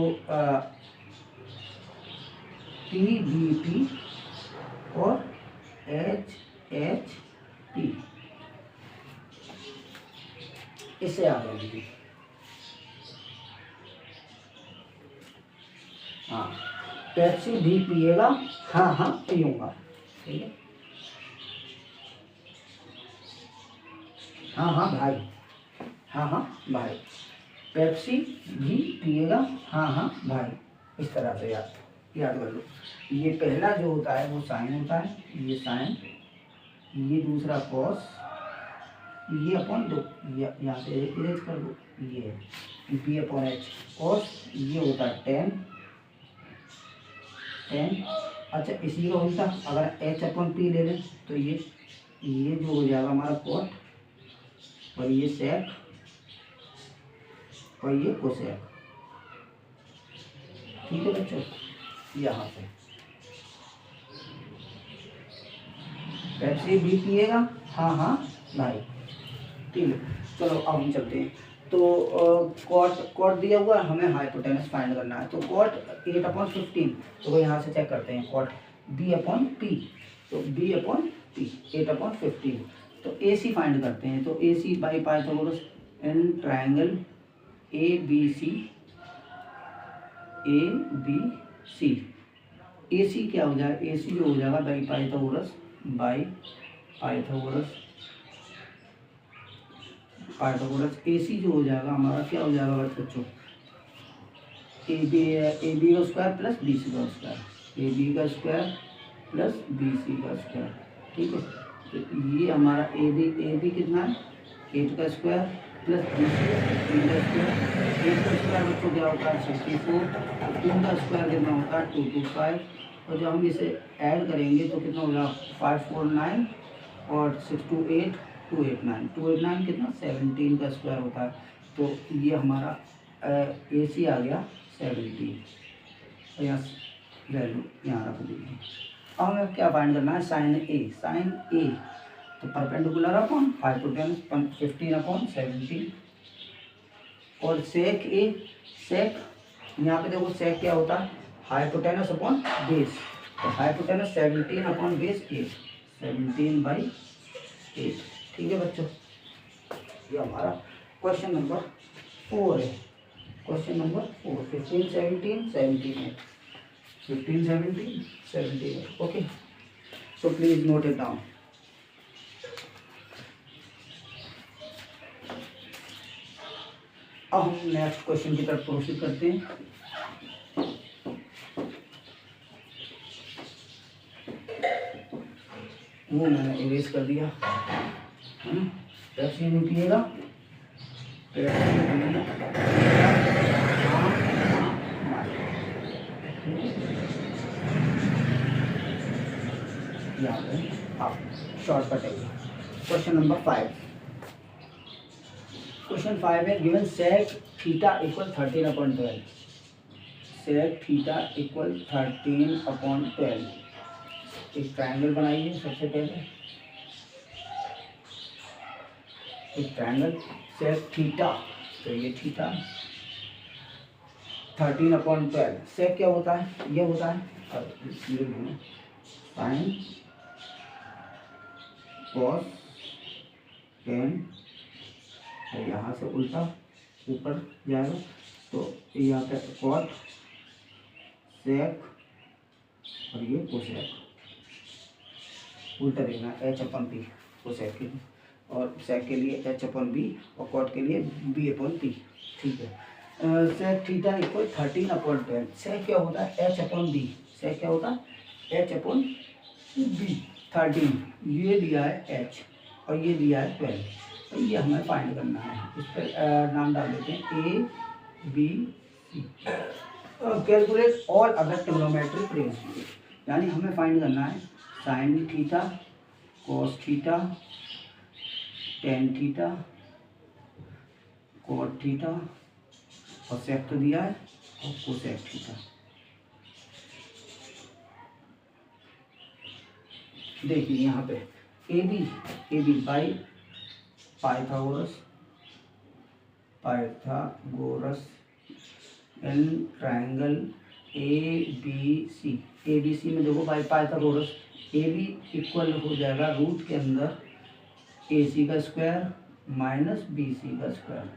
टी बी पी और एच एच पी, इससे आ गया दीदी। हाँ, पेप्सी भी पिएगा? हाँ हाँ पीऊँगा। ठीक है, हाँ हाँ भाई, हाँ हाँ भाई, पेप्सी भी पिएगा? हाँ हाँ भाई। इस तरह से याद याद कर लो। ये पहला जो होता है वो साइन होता है, ये साइन, ये दूसरा कॉस, ये अपॉन दो, ये यहाँ से इरेज कर दो, ये बी अपॉन एच कॉस, ये होता है टेन, टेन। अच्छा, इसी का उल्टा अगर एच अपॉन पी ले लें तो ये जो हो जाएगा हमारा कॉट, और ये सेक, और ये कोसेक। ठीक है बच्चों, यहाँ पे पेप्सी भी पिएगा? हाँ हाँ भाई। ठीक है, चलो अब हम चलते हैं। तो कॉट दिया हुआ है, हमें हाइपोटेनस फाइंड करना है। तो कॉट 8/15, तो यहाँ से चेक करते हैं। कॉट बी अपॉन पी, तो बी अपॉन पी 8/15। तो ए सी फाइंड करते हैं। तो A C by Pythagoras in triangle A B C, A B C. A C क्या हो जाएगा? ए सी जो हो जाएगा by Pythagoras, Pythagoras A C जो हो जाएगा हमारा क्या हो जाएगा बच्चों? ए बी का स्क्वायर प्लस बी सी का स्क्वायर, ए बी का स्क्वायर प्लस बी सी का स्क्वायर। ठीक है, तो ये हमारा ए बी कितना है? 8 का स्क्वायर प्लस बी सी 3 का स्क्वायर। 8 का स्क्वायर बच्चों क्या होता है? 64। 3 का स्क्वायर कितना होता है? 225। और जब हम इसे ऐड करेंगे तो कितना हो जाएगा? 549 और 628 289, 289 कितना? 17 का स्क्वायर होता है। तो ये हमारा ए सी आ गया 17। और यहाँ वैल्यू यहाँ रख दीजिए। अब हमें क्या फाइंड करना है? साइन ए। तो परपेंडिकुलर अपॉन हाइपोटेनस 15/17। और सेक यहाँ पे देखो, सेक क्या होता है? Hypotenuse upon base. तो हाइपोटेनस 17 बेस 8, 17/8। ठीक है बच्चों, ये हमारा क्वेश्चन नंबर 4 है। Question number 4, 15 17 17 15 17 17। Okay, so please note it down. अब हम नेक्स्ट क्वेश्चन की तरफ प्रोसीड करते हैं। वो मैंने इरेज कर दिया है ना। पेप्सी नहीं पिएगा? आप शॉर्टकट है। Question number 5। क्वेश्चन 5 है, given sec theta equal 13/12। Sec theta equal 13/12। एक ट्रायंगल बनाइए। सबसे पहले एक ट्रायंगल सेक थीटा, तो ये थीटा 13/12। सेक क्या होता है? ये होता है साइन कॉस टेन, और यहाँ से उल्टा ऊपर जाएगा। तो यहाँ पे कॉट सेक और ये कोसेक, उल्टा देखना h/p कोसेक के लिए, और सेक के लिए h/b और कॉट के लिए b/p। ठीक है, सेक थीटा इक्वल 13/12। सेक क्या होता है? h/b। सेक क्या होता है? h/b। 13 ये दिया है h, और ये दिया है 12, तो ये हमें फाइंड करना है। इस पर नाम डाल देते हैं A B C. Calculate all other trigonometric ratio, यानी हमें फाइंड करना है sine theta, cos theta, tan theta, cot theta, और सेक तो दिया है, और कोसेक थीटा। देखिए यहाँ पे A B by Pythagoras in triangle A B C में देखो by Pythagoras A B equal हो जाएगा रूट के अंदर ए सी का स्क्वायर माइनस बी सी का स्क्वायर।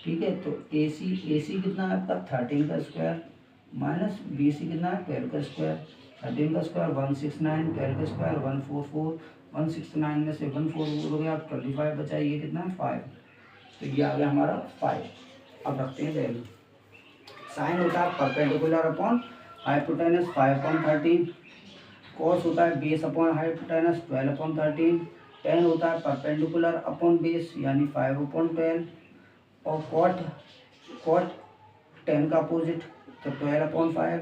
ठीक है, तो ए सी कितना है आपका 13 का स्क्वायर माइनस बी सी कितना है 12 का स्क्वायर। 13 का स्क्वायर 169, 12 का स्क्वायर 144, 169 में से 144 हो गया 25 बचा, ये कितना है 5, तो ये आ गया हमारा 5। अब रखते हैं वैल्यू। साइन होता है परपेंडिकुलर अपॉन हाइपोटेनस 5/13, कॉस होता है बेस अपॉन हाइपोटेनस 12/13, टेन होता है परपेंडिकुलर अपॉन बेस यानी 5/12, और कॉट 10 का अपोजिट तो 12/5।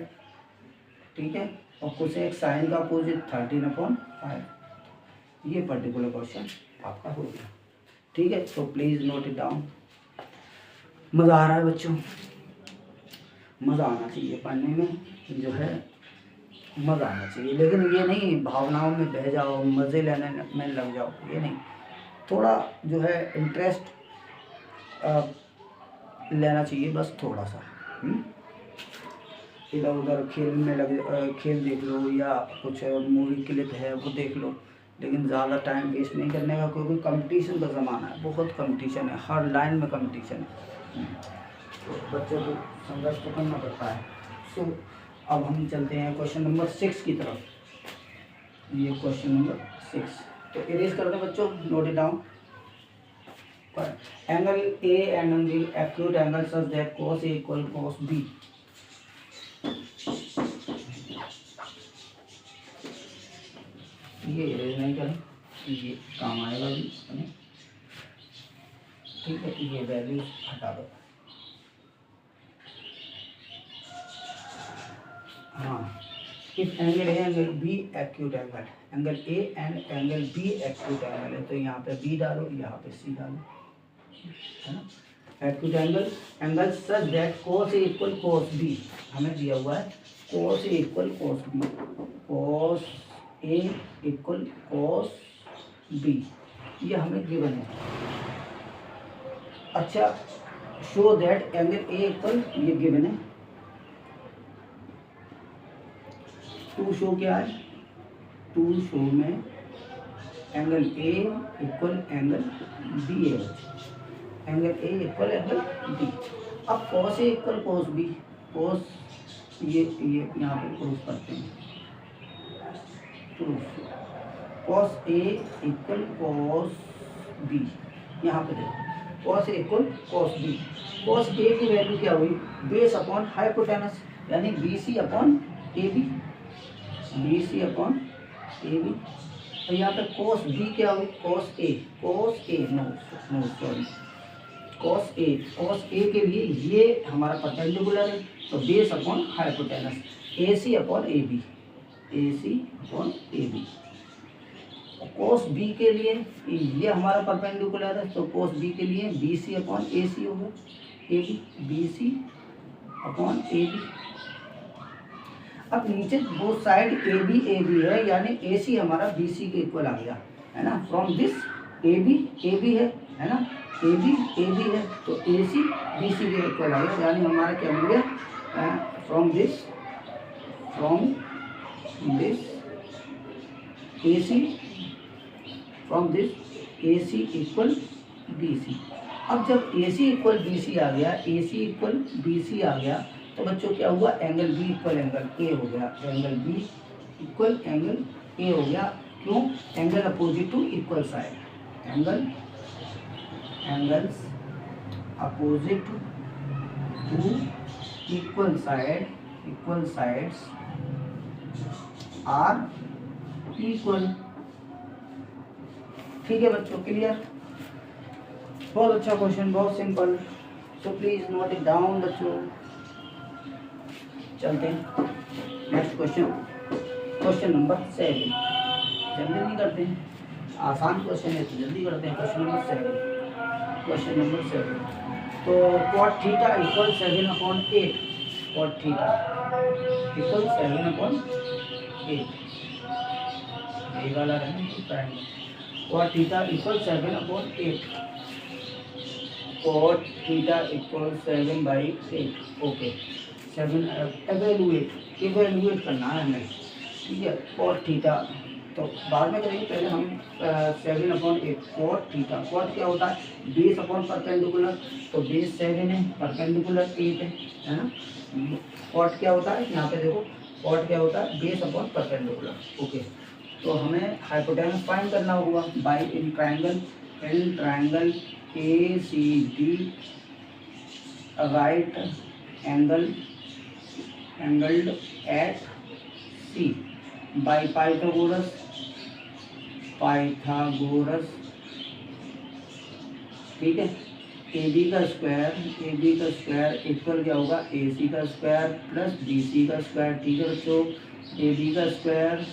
ठीक है, और कोसेक साइन का अपोजिट 13/5। ये पर्टिकुलर क्वेश्चन आपका हो गया। ठीक है, तो प्लीज़ नोट इट डाउन। मज़ा आ रहा है बच्चों? मज़ा आना चाहिए पढ़ने में, जो है मज़ा आना चाहिए, लेकिन ये नहीं भावनाओं में बह जाओ, मज़े लेने में लग जाओ, ये नहीं। थोड़ा जो है इंटरेस्ट लेना चाहिए, बस थोड़ा सा। इधर उधर खेल में खेल देख लो या कुछ मूवी क्लिप है वो देख लो, लेकिन ज़्यादा टाइम वेस्ट नहीं करने का, क्योंकि कंपटीशन का ज़माना है, बहुत कंपटीशन है, हर लाइन में कंपटीशन है, तो बच्चों को संघर्ष तो करना पड़ता है। सो अब हम चलते हैं क्वेश्चन नंबर 6 की तरफ। ये क्वेश्चन नंबर 6, तो इरेज कर दें बच्चों, note it down. Angle A and acute angle such that cos A equal cos B। ये इरेज नहीं करें, ये काम आएगा भी हमें। ठीक है, ये वैल्यू हटा दो। हाँ, if angle A angle B acute angle, angle A and angle B acute angle है, तो यहाँ पे बी डालो, यहाँ पे सी डालो, है ना। Acute angle such that cos A equal cos B, हमें दिया हुआ है cos A equal cos B, cos A equal cos B, ये हमें गिवन है। अच्छा, show that angle A equal, ये गिवन है। टू शो क्या है, टू शो में angle A equal angle B है, angle A equal angle B. अब cos A equal cos B, cos ये यहाँ पे प्रूफ करते हैं, proof cos A equal cos B, यहाँ पे देखो cos A equal cos B। cos A की वैल्यू क्या हुई, बेस अपॉन हाइपोटेनस यानी BC upon AB, BC upon AB, और यहाँ पे cos B क्या हुई, cos A no sorry cos A के लिए ये हमारा परपेंडिकुलर है, तो base upon hypotenuse AC upon AB, cos B के लिए ये हमारा परपेंडिकुलर है, तो cos B के लिए BC अपॉन AC होगा, AB BC अपॉन AB। अब नीचे दो साइड AB है, यानी AC हमारा BC के इक्वल आ गया, है ना। फ्रॉम दिस AB है ना, AB है, तो AC BC के इक्वल आ गया, यानी हमारा क्या मिल गया, from this AC equal BC। अब जब AC इक्वल BC आ गया, AC इक्वल BC आ गया, तो बच्चों क्या हुआ, angle B equal angle A हो गया, angle B equal angle A हो गया। क्यों, angle opposite to equal side, angles opposite to equal sides are equal. ठीक है बच्चों, क्लियर? बहुत अच्छा क्वेश्चन, बहुत simple, so please note it down बच्चों। चलते हैं नेक्स्ट क्वेश्चन नंबर 7। जल्दी नहीं करते हैं, आसान क्वेश्चन है तो जल्दी करते हैं। क्वेश्चन नंबर 7, तो cot theta equal 7/8, cot theta equal 7/8, ये वाला है triangle. cot theta equal 7/8, cot theta equal 7/8, okay. 7 evaluate करना है हमें, ठीक है। cot थीटा तो बाद में करेंगे, पहले हम 7/8 कॉट थीटा। कॉट क्या होता है, बेस अपॉन परपेंडिकुलर, तो बेस 7 है, परपेंडिकुलर 8 है ना। कॉट क्या होता है, यहाँ पे देखो कॉट क्या होता है, बेस अपॉन परपेंडिकुलर। ओके, तो हमें हाइपोटेनस फाइंड करना होगा by in triangle ACD right angled at C by Pythagoras ठीक है। AB का स्क्वायर इक्वल क्या होगा, AC का स्क्वायर प्लस BC का स्क्वायर। ठीक है बच्चों, AB का स्क्वायर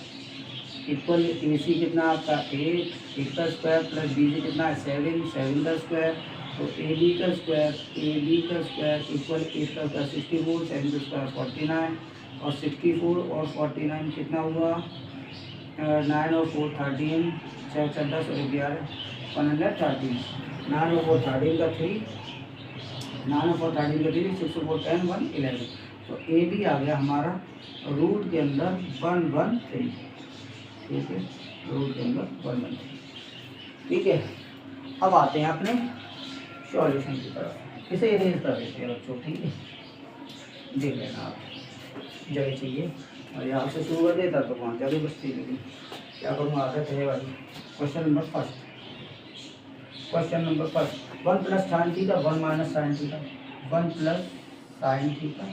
इक्वल AC कितना आपका 8 का स्क्वायर प्लस BC कितना है 7 का स्क्वायर। तो AB का स्क्वायर इक्वल 8 का स्क्वायर 64, 7 का स्क्वायर 49, और 64 और 49 कितना हुआ 9 और 4 13, 6 10 और 11 113, 9 और 4 13 का 3, 9 और 4 13 का 3, 6 और 4 10 1 11। तो AB आ गया हमारा रूट के अंदर 113। ठीक है, रूट के अंदर 113। ठीक है, अब आते हैं अपने सॉल्यूशन की तरफ। इसे इरेज कर देते हैं बच्चों। ठीक है, देख लेना आप जगह चाहिए, और यहाँ से शुरू कर देता तो वहाँ जगह बचती, लेकिन क्या करूँगा आदत है वाली। Question number first 1 plus sign theta 1 minus sine theta, 1 plus sine theta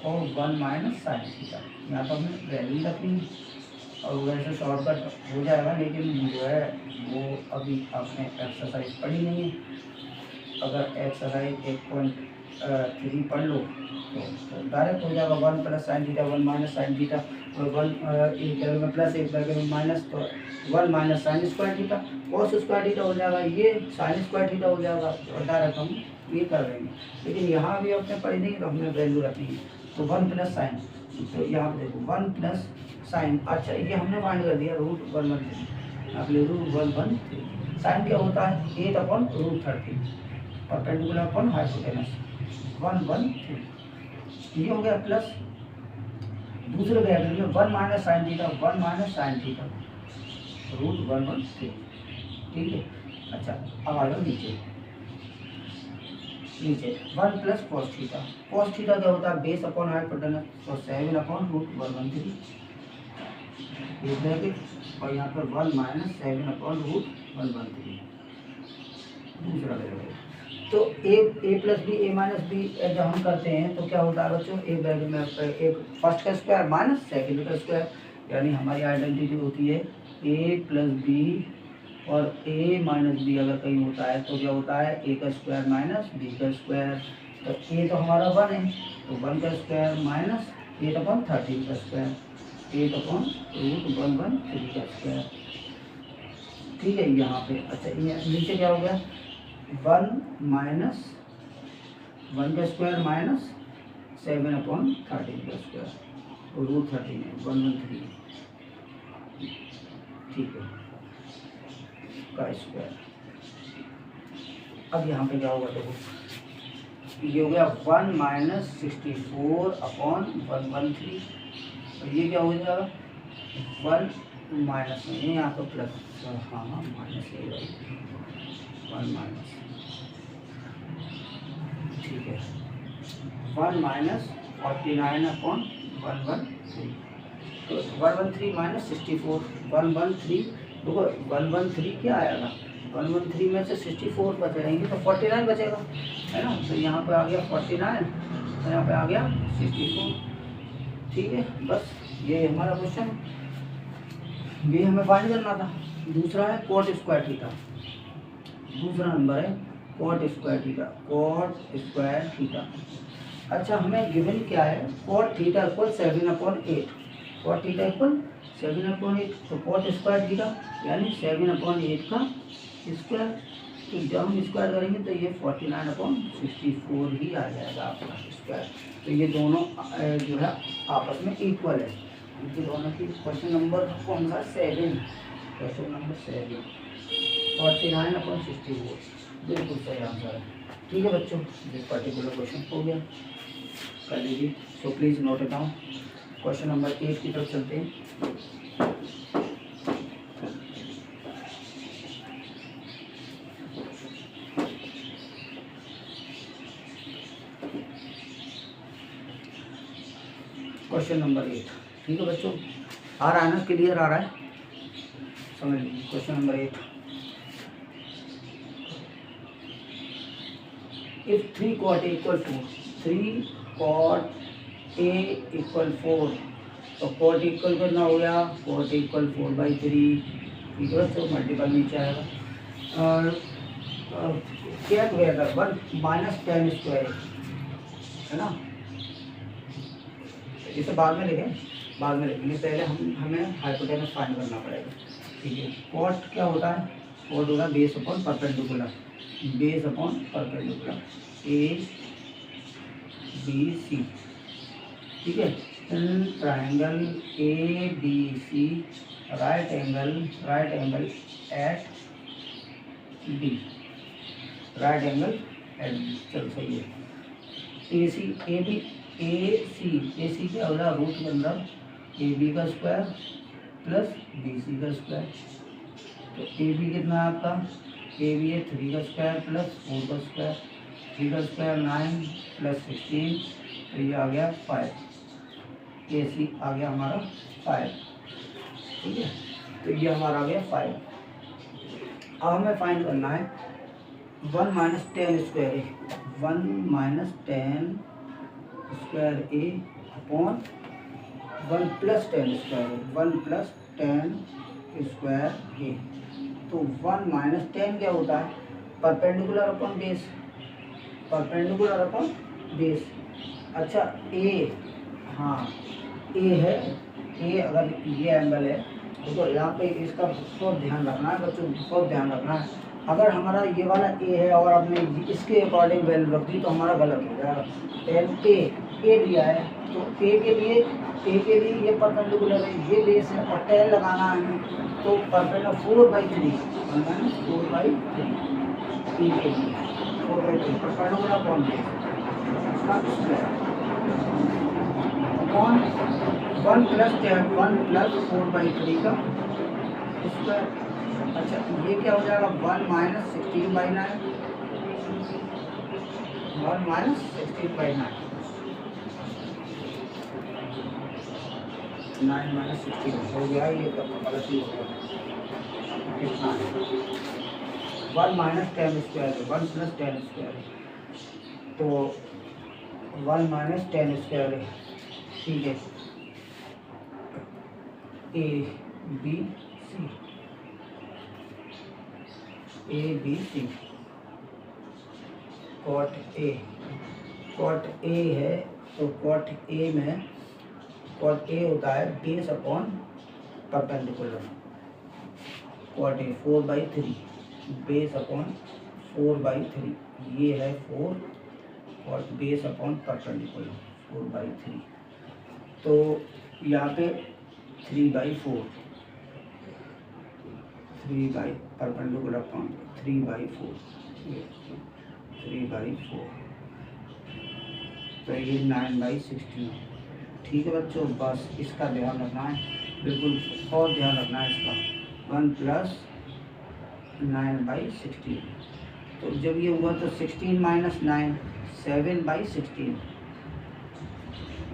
और 1 माइनस साइन थीटा। यहाँ तो हमें वैल्यू रखनी है और वैसे शॉर्टकट हो जाएगा, लेकिन जो है वो अभी आपने एक्सरसाइज पढ़ी नहीं है। अगर एक्सरसाइज 1.3 पढ़ लो तो डायरेक्ट हो जाएगा। 1 plus sign theta 1 minus sine theta, और 1 एक ब्रैकेट में प्लस एक ब्रैकेट में माइनस, तो 1 minus sine square theta cos square theta हो जाएगा, ये साइन स्क्वायर थीटा हो जाएगा। और डायरेक्ट हम ये कर देंगे, लेकिन यहाँ भी अपने पढ़ी नहीं तो हमने वैल्यू रखनी है। तो 1 प्लस साइन, तो यहाँ पे देखो 1 प्लस साइन, अच्छा ये हमने फाइंड कर दिया रूट 113, आप ले रूट 113। साइन क्या होता है 8/√30 परपेंडिकुलर अपॉन हाइपोटेनस 113। ये हो गया प्लस दूसरे ब्रैकेट में 1 minus sine theta 1 minus sine theta root 113। ठीक है, अच्छा अब आ जाओ नीचे 1 plus cos theta. Cos theta क्या होता है बेस अपॉन हाइपोटेनस, तो 7/√113 ये ब्रैकेट, और यहाँ पर 1 माइनस 7/√113 दूसरा ब्रैकेट। तो ए प्लस बी ए माइनस बी जब हम करते हैं तो क्या होता है बच्चों, एक ब्रैकेट में एक फर्स्ट का स्क्वायर माइनस सेकंड का स्क्वायर, यानी हमारी आइडेंटिटी होती है ए प्लस बी और ए माइनस बी अगर कहीं होता है तो क्या होता है ए का स्क्वायर माइनस बी का स्क्वायर। तो ए तो हमारा 1 है, तो 1 का स्क्वायर माइनस 8/13 का स्क्वायर, 8/√113 का स्क्वायर। ठीक है, यहाँ पे अच्छा नीचे क्या हो गया 1 माइनस 1 का स्क्वायर माइनस 7/13 का स्क्वायर, √13 है 113। ठीक है का स्क्वायर। अब यहाँ पे क्या होगा देखो, ये हो गया 1 माइनस 64/113, और ये क्या हो जाएगा 1 माइनस में यहाँ तो प्लस, हाँ माइनस ले 1 माइनस, ठीक है 1 माइनस 49/113, तो 113 माइनस 64 113, देखो 113 क्या आएगा 113 में से 64 बचेंगे तो 49 बचेगा, है ना। तो यहाँ पे आ गया 49, तो यहाँ पे आ गया 64। ठीक है, बस ये हमारा क्वेश्चन, ये हमें फाइंड करना था। दूसरा है कॉट स्क्वायर थीटा, दूसरा नंबर है कॉट स्क्वायर थीटा। अच्छा हमें गिवन क्या है, cot theta equal 7/8, cot theta equal 7/8, तो कॉट स्क्वायर थीटा यानी 7/8 का स्क्वायर, तो जब हम स्क्वायर करेंगे तो ये 49/64 ही आ जाएगा आपका स्क्वायर। तो ये दोनों जो है आपस में इक्वल है, इनके दोनों की। क्वेश्चन नंबर कौन सा 7, क्वेश्चन नंबर 7 49/64 बिल्कुल सही आंसर है। ठीक है बच्चों, दिस पर्टिकुलर क्वेश्चन हो गया, कर लीजिए। सो please note it down. Question number 8 की तरफ चलते हैं। Question number 8। ठीक है बच्चों, आ रहा है ना, क्लियर आ रहा है, समझ लीजिए। Question number 8, if 3 cot A equal 4, 3 cot A equal 4, तो cot इक्वल कितना हो गया, cot इक्वल 4/3। ठीक है बच्चों, मल्टीपल नीचे आएगा। और क्या टुगेदर 1 माइनस टेन स्क्वायर है ना, इसे बाद में लिखेंगे, बाद में लिखेंगे, पहले हमें हाइपोटेनस फाइंड करना पड़ेगा। ठीक है, कॉट क्या होता है, कॉट होता है base upon perpendicular, base upon perpendicular A B C. ठीक है, triangle A B C right angle at B, right angle at B. चल सही है। ए सी क्या हो रहा है, रूट के अंदर ए बी का स्क्वायर प्लस बी सी का स्क्वायर। तो ए बी कितना है आपका, ए बी है 3 का स्क्वायर प्लस 4 का स्क्वायर, 3 का स्क्वायर 9 प्लस 16, तो ये आ गया 5। ए सी आ गया हमारा 5। ठीक है, तो ये हमारा आ गया 5। अब हमें फाइंड करना है 1 माइनस टेन स्क्वायर ए, 1 माइनस टेन स्क्वायर ए अपॉन 1 प्लस टेन स्क्वायर ए, 1 प्लस टेन स्क्वायर ए। तो 1 माइनस टेन क्या होता है, perpendicular upon base, perpendicular upon base. अच्छा ए, हाँ ए है, ए अगर ये एंगल है तो यहाँ पे इसका बहुत ध्यान रखना है बच्चों, बहुत ध्यान रखना है। अगर हमारा ये वाला ए है और आपने इसके अकॉर्डिंग वैल्यू रख दी तो हमारा गलत हो जाएगा। टेन ए दिया है तो ए के लिए ये परपेंडिकुलर है, ये बेस है और टेन लगाना है तो परपेंडिकुलर 4/3 ए के लिए 4/3 perpendicular upon base upon 1 plus 4/3 का स्क्वायर। अच्छा ये क्या हो जाएगा, 1 माइनस 16/9, 1 माइनस 16/9, 9 माइनस 16 हो गया, ये तो गलत ही हो गया। कितना है 1 माइनस टेन स्क्वायर है, 1 प्लस टेन स्क्वायर है, तो 1 माइनस टेन स्क्वायर है। ठीक है, A B C cot A है तो कॉट ए में कॉट ए होता है base upon perpendicular, cot A 4/3 base upon 4/3, ये है 4 कॉट बेस अपॉन परपेंडिकुलर 4/3, तो यहाँ पे 3/4 परपेंडिकुलर अपॉन 3/4, तो ये 9/16। ठीक है बच्चों, बस इसका ध्यान रखना है, बिल्कुल बहुत ध्यान रखना है इसका। 1 प्लस 9/16, तो जब ये हुआ तो 16 माइनस 9 7/16,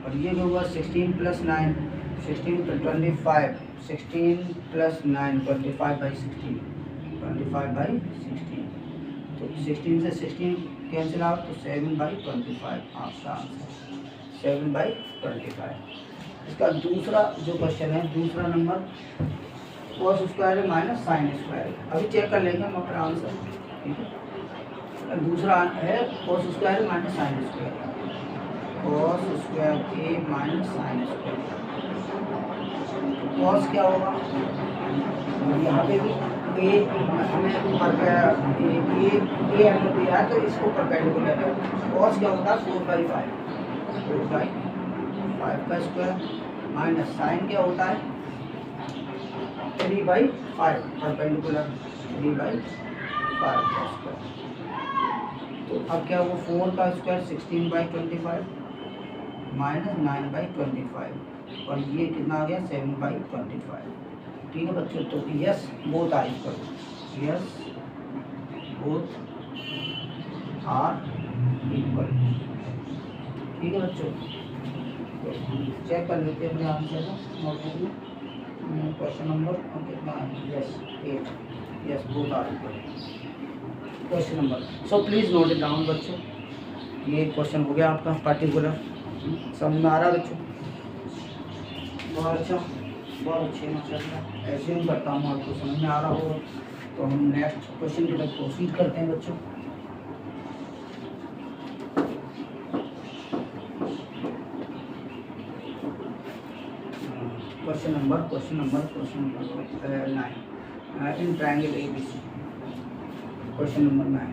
और ये जो हुआ 16 प्लस 9 16 + 25, 16 प्लस 9 25/16, 25/16, तो 16 से 16 कैंसिल आउट तो 7/25 आपका आंसर 7/25। इसका दूसरा जो क्वेश्चन है, दूसरा नंबर कॉस स्क्वायर है माइनस साइन स्क्वायर है, अभी चेक कर लेंगे हम अपना आंसर। ठीक है, दूसरा है cos square minus sine square, cos square A minus sine square. Cos क्या होगा, यहाँ पे भी ए हमें ए एंगल दिया है तो इसको परपेंडिकुलर है। कॉस क्या होता है 4/5 का स्क्वायर, माइनस साइन क्या होता है 3/5 परपेंडिकुलर 3/5 का स्क्वायर। तो अब क्या हुआ 4 का स्क्वायर 16/25 माइनस 9/25, और ये कितना आ गया 7/25। ठीक है बच्चों, तो yes both are equal, yes both are equal. ठीक है बच्चों, तो चेक कर लेते हैं अपने आंसर को नोटबुक में। क्वेश्चन नंबर कितना है? Yes 8, yes both are equal. Question number, so please note it down बच्चों। ये क्वेश्चन हो गया आपका पर्टिकुलर, समझ में आ रहा है बच्चों? बहुत अच्छा, बहुत अच्छे माशाल्लाह। ऐसे ही करता हूँ, आपको समझ में आ रहा होगा। तो हम नेक्स्ट क्वेश्चन की तरफ प्रोसीड करते हैं बच्चों। Question number 9 in triangle ABC। Question number 9,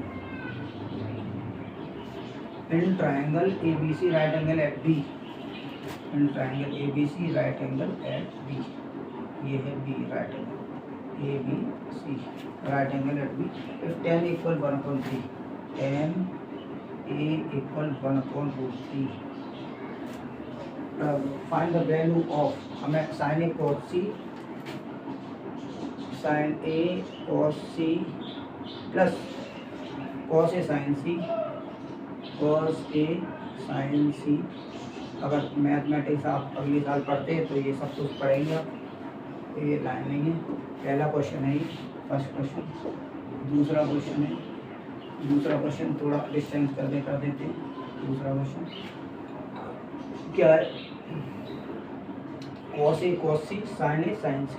in triangle ABC right angle at B, in triangle ABC right angle at B, ये है B right angle ABC right angle at B, if tan equal 1/3, tan A equal 1/3, find the value of, हमें sine A cos C plus cos A sin C, cos A sin C। अगर mathematics आप अगले साल पढ़ते हैं तो ये सब कुछ पढ़ेंगे आप, तो ये लाइन नहीं है। पहला क्वेश्चन है ये, फर्स्ट क्वेश्चन। दूसरा क्वेश्चन थोड़ा डिस्टेंस कर देते हैं। दूसरा क्वेश्चन क्या है? cos A cos C sin A sin C,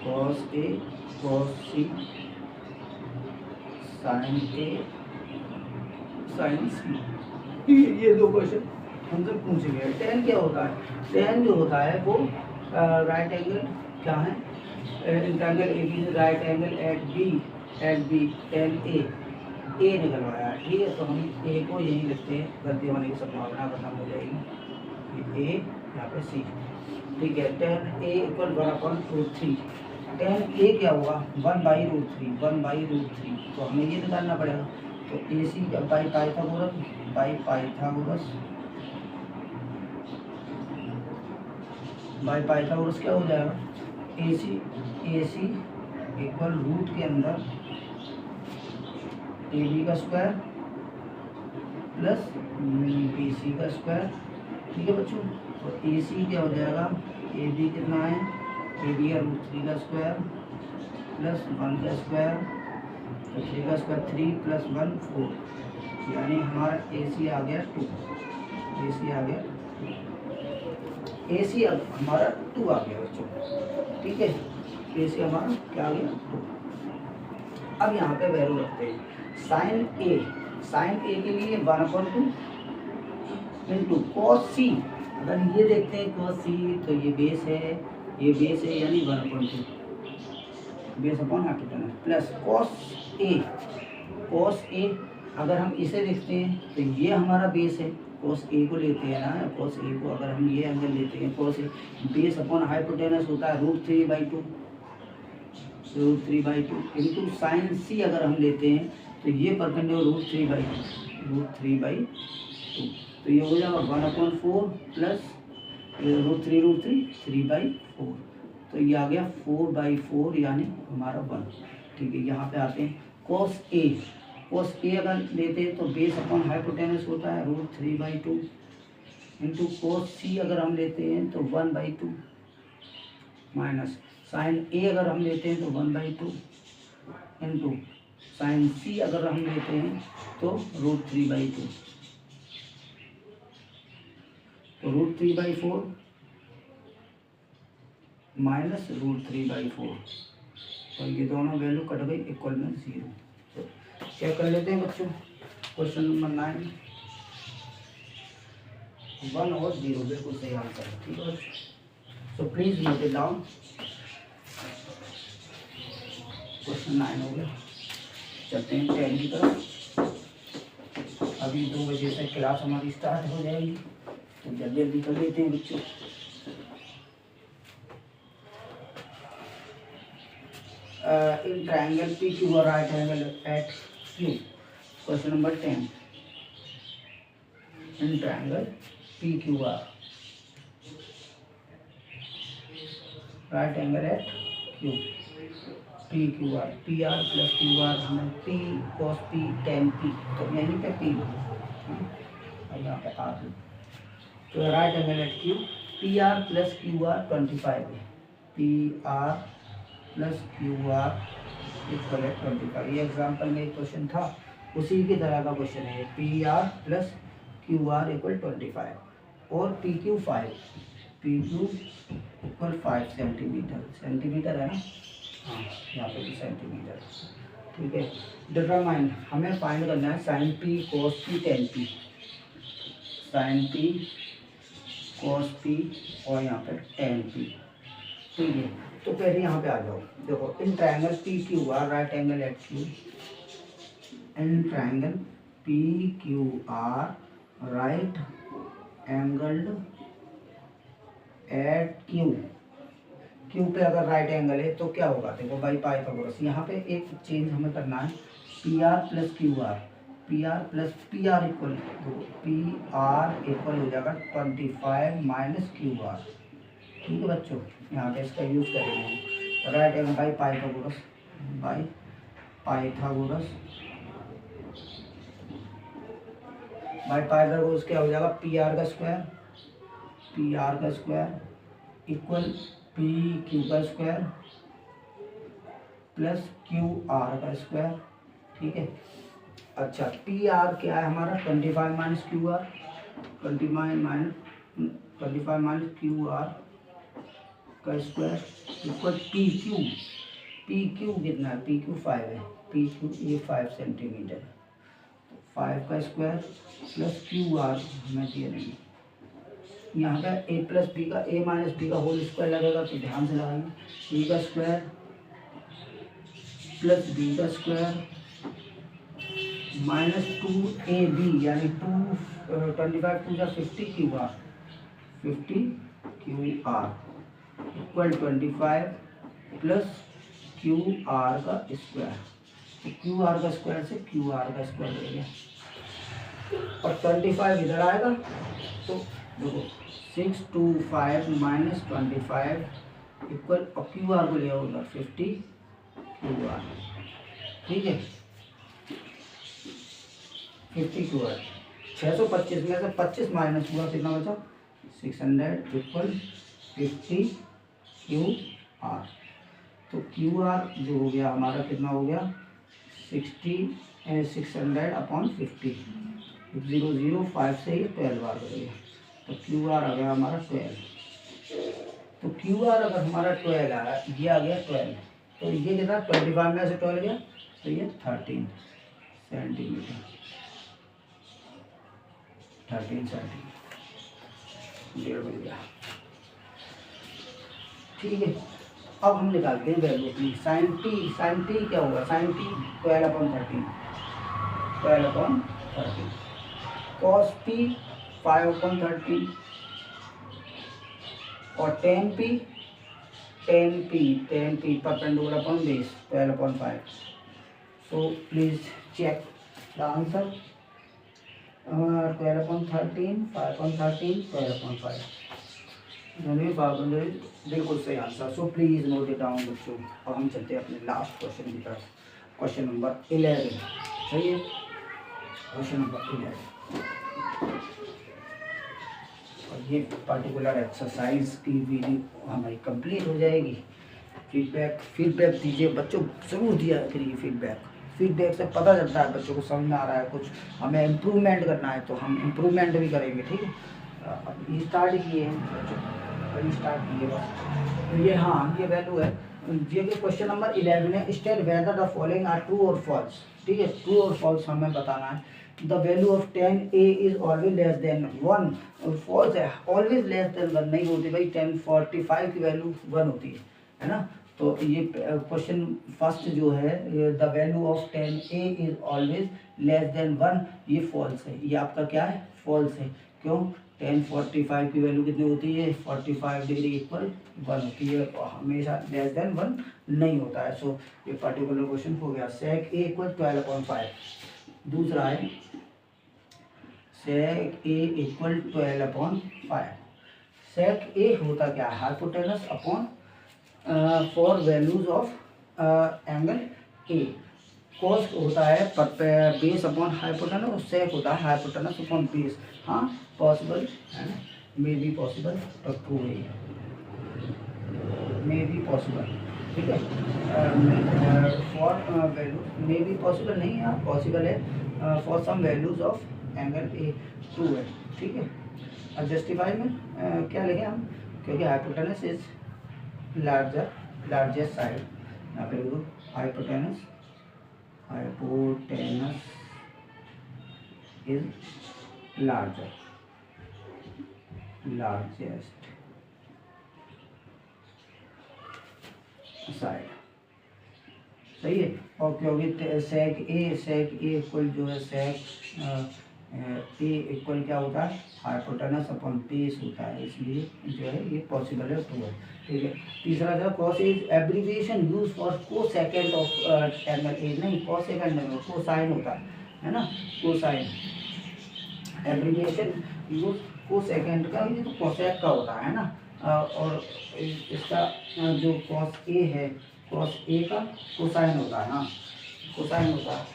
cos A cos C sin A sin C, ये दो क्वेश्चन हमसे पूछे गए। tan क्या होता है? tan जो होता है वो राइट एंगल क्या है? इंट्रायंगल AB से right angle at B tan A निकलवाया है। ठीक है, तो हम A को यही लिखते हैं, गलती होने की संभावना खत्म हो जाएगी। A यहाँ पे C, ठीक है। tan A equal 1/√3, tan A क्या हुआ? 1/√3, तो हमें ये निकालना पड़ेगा। तो AC का बाई पाइथागोरस क्या हो जाएगा? AC इक्वल रूट के अंदर AB का स्क्वायर प्लस BC का स्क्वायर। ठीक है बच्चों, तो AC क्या हो जाएगा? AB कितना है? AB है √3 का स्क्वायर प्लस 1 का स्क्वायर, तो 3 का स्क्वायर 3 प्लस 1 4, यानी हमारा AC आ गया 2। AC आ गया 2, AC हमारा 2 आ गया बच्चों। ठीक है, AC हमारा क्या आ गया? 2। अब यहाँ पे वैल्यू रखते हैं। साइन A के लिए 1/2 इंटू cos C। अगर ये देखते हैं cos C, तो ये बेस है, यानी 1/2 base upon hypotenuse plus cos A अगर हम इसे देखते हैं तो ये हमारा बेस है। cos A को लेते हैं ना, cos A को अगर हम ये एंगल लेते हैं, cos A base upon hypotenuse होता है √3/2 इंटू साइन C अगर हम लेते हैं तो ये परपेंडिकुलर √3/2, तो ये हो जाएगा 1/4 प्लस √3 3/4, तो ये आ गया 4/4 यानी हमारा 1। ठीक है, यहाँ पे आते हैं cos A अगर लेते हैं तो बेस अपॉन हाइपोटेनस होता है √3/2 इंटू cos C अगर हम लेते हैं तो 1/2 माइनस साइन A अगर हम लेते हैं तो 1/2 इंटू साइन C अगर हम लेते हैं तो √3/2, तो √3/4 माइनस √3/4, तो ये दोनों वैल्यू कट गई, इक्वल में 0। तो चेक कर लेते हैं बच्चों। क्वेश्चन नंबर 9, 1 और 0 बिल्कुल सही आंसर है। ठीक है, सो please note it down. Question 9 हो गया, चलते हैं 10 की तरफ। अभी 2 बजे से क्लास हमारी स्टार्ट हो जाएगी, तो जल्दी कर लेते हैं बच्चों। इन ट्रायंगल PQ और right angle at Q। Question number 10, in triangle PQR right angle at Q, P Q R, P R plus Q R हमें P cos P tan P, तो यहीं पे पी और यहाँ पे आर, तो right angle at Q, P R plus Q R 25 है, P R plus Q R equal है 25। ये एग्जाम्पल में एक क्वेश्चन था, उसी की तरह का क्वेश्चन है, P R plus Q R equal 25 और P Q 5, P Q equal 5 centimetre, centimetre है ना, हाँ यहाँ पे भी सेंटीमीटर, ठीक है। डिटरमाइन हमें फाइंड करना है sine P cos P tan P, sine P cos P और यहाँ पे टेन पी, ठीक है। तो पहले यहाँ पे आ जाओ, देखो in triangle P Q R right angle at Q, in triangle P Q R right angled at Q, Q पे अगर राइट एंगल है तो क्या होगा, देखो बाई पाइथागोरस, यहाँ पे एक चेंज हमें करना है, P R plus Q R, P R plus P R equal, P R equal हो जाएगा 25 माइनस क्यू आर, ठीक है बच्चों। यहाँ पे इसका यूज़ करेंगे right angle by Pythagoras, by Pythagoras, by Pythagoras क्या हो जाएगा, पी आर का स्क्वायर, पी आर का स्क्वायर इक्वल पी क्यू का स्क्वायर प्लस क्यू आर का स्क्वायर, ठीक है। अच्छा पी आर क्या है हमारा 25 minus Q R, 25 minus Q R का square equal P Q, P Q कितना है, पी क्यू 5 है, पी क्यू ये 5 सेंटीमीटर, 5 का स्क्वायर प्लस क्यू आर हमें दिए नहीं, यहाँ का ए प्लस बी का ए माइनस बी का होल स्क्वायर लगेगा, तो ध्यान से लगाएंगे, ए का स्क्वायर प्लस बी का स्क्वायर माइनस 2ab यानी 25 to 50 Q R, 50 Q R equal 25 plus Q R का स्क्वायर, तो क्यू आर का स्क्वायर से क्यू आर का स्क्वायर ले गया और 25 इधर आएगा, तो देखो 625 माइनस 25 इक्वल और क्यू आर को ले आओ उधर 50 क्यू आर, ठीक है। 50 क्यू आर 625 में से 25 माइनस हुआ कितना बचा 600 इक्वल 50 क्यू आर, तो क्यू आर जो हो गया हमारा कितना हो गया 600 अपॉन 50, 005 से ये 12 बार हो गया, तो क्यू आर आ गया हमारा 12, तो क्यू आर अगर हमारा 12 आ रहा, ये आ गया 12, तो ये कितना 25 में से 12 गया, तो ये 13 सेंटीमीटर, 13 सेंटीमीटर मिल गया, ठीक है। अब हम निकालते हैं वैल्यू अपनी, साइन टी क्या होगा, साइन टी 12/13, 12/13, कॉस पी 5/13 और tan P perpendicular upon base 12/5, so please check the answer, 12/13, 5/13, 12/5, बिल्कुल सही answer. So please note it down बच्चों, और हम चलते हैं अपने लास्ट क्वेश्चन की तरफ, क्वेश्चन नंबर 11, सही है, क्वेश्चन नंबर 11, और ये पर्टिकुलर एक्सरसाइज की वीडियो हमारी कंप्लीट हो जाएगी। फीडबैक दीजिए बच्चों, ज़रूर दिया करिए फीडबैक से पता चलता है बच्चों को समझ में आ रहा है, कुछ हमें इम्प्रूवमेंट करना है तो हम इम्प्रूवमेंट भी करेंगे, ठीक है। अब ये स्टार्ट किए हैं बच्चों, अभी स्टार्ट किए बस, तो ये हाँ ये वैल्यू है, ये क्वेश्चन नंबर 11 है, state whether the following are true और फॉल्स, ठीक है, ट्रू और फॉल्स हमें बताना है। The value of 10a is always less than 1, और फॉल्स है ऑलवेज लेस देन 1 नहीं होती भाई, 1045 की वैल्यू 1 होती है ना। तो ये क्वेश्चन फर्स्ट जो है, the value of 10a is always less than 1, ये फॉल्स है, ये आपका क्या है, फॉल्स है। क्यों, 1045 की वैल्यू कितनी होती है, 45 डिग्री इक्वल 1 होती है, और हमेशा लेस देन 1 नहीं होता है। सो ये पर्टिकुलर क्वेश्चन हो गया। सेक ए इक्वल 12/5, दूसरा है सेक ए इक्वल 12/5, सेक ए होता क्या है, hypotenuse upon 4 values of angle A. Cos होता है बेस अपॉन हाइपोटेनस और सेक होता है हाइपोटेनस अपॉन बेस। हाँ पॉसिबल है ना, मे बी पॉसिबल और ट्रू है, मे बी पॉसिबल, ठीक है। For value may be possible नहीं है, पॉसिबल है for some values of angle A true है, ठीक है। अब जस्टिफाई में क्या लिखे हम, क्योंकि हाइपोटेनस इज लार्जेस्ट साइड, यहाँ पे देखो हाइपोटेनस इज लार्जेस्ट साइड, सही है। और क्योंकि सेक ए इक्वल जो है सेक ए इक्वल क्या होता है हाइपोटेनस अपॉन बेस होता है, इसलिए जो है ये पॉसिबल है, ट्रू है, ठीक है। तीसरा था cos is abbreviation use for cosecant of angle ए, नहीं कोसेकेंड नहीं, कोसाइन होता है ना, कोसाइन एब्रीविएशन यूज कोसेकेंड का, ये तो कोसेक का होता है ना। और इसका जो कॉस ए है, कॉस ए का कोसाइन होता है ना, कोसाइन होता है,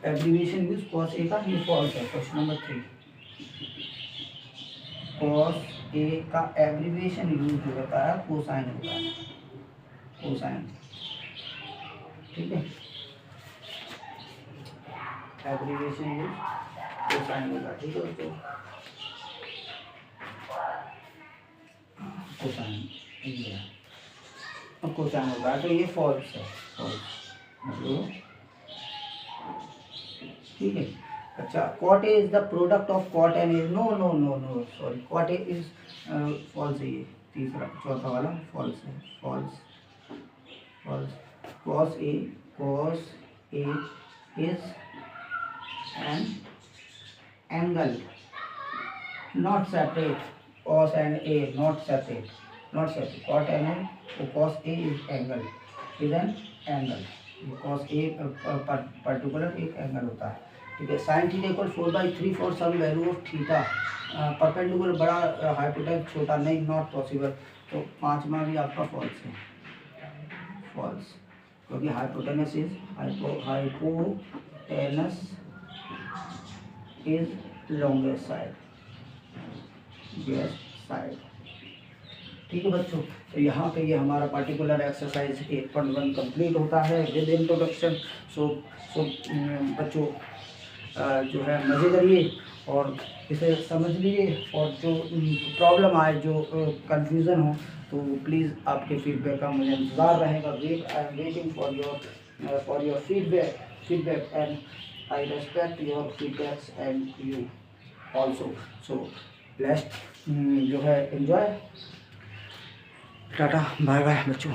एब्रीविएशन यूज कॉस ए का, ये फॉल्स है। क्वेश्चन नंबर 3, कॉस ए का एब्रीविएशन यूज जो होता है कोसाइन होता है, कोसाइन, ठीक है। एब्रीविएशन यूज कोसाइन होता है, ठीक है दोस्तों, कोसाइन कोसाइन होता है, तो ये फॉल्स है, फॉल्स मतलब, ठीक है। अच्छा cot A is the product of cot and A, no no no no sorry, cot A is false है, ये तीसरा चौथा वाला फॉल्स है, false false. Cos A is an angle not separate, cos and A not separate, cot and cos A is angle, is an angle, cos A particular एक angle होता है, ठीक है। Sine theta equal 4/3 for some value of theta, perpendicular बड़ा hypotenuse छोटा, नहीं not possible, तो पांचवा भी आपका फॉल्स है, फॉल्स, क्योंकि हाइपोटेनस इज लॉन्गेस्ट साइड, ठीक है बच्चों। तो यहाँ पे ये हमारा पार्टिकुलर एक्सरसाइज 8.1 कंप्लीट होता है विद इंट्रोडक्शन। सो बच्चों जो है मज़े करिए और इसे समझ लिए, और जो प्रॉब्लम आए, जो कंफ्यूज़न हो, तो प्लीज़ आपके फीडबैक का मुझे इंतज़ार रहेगा। I am waiting for your feedback and I respect your feedbacks and you also. So let's जो है एंजॉय, टाटा बाय बाय बच्चों।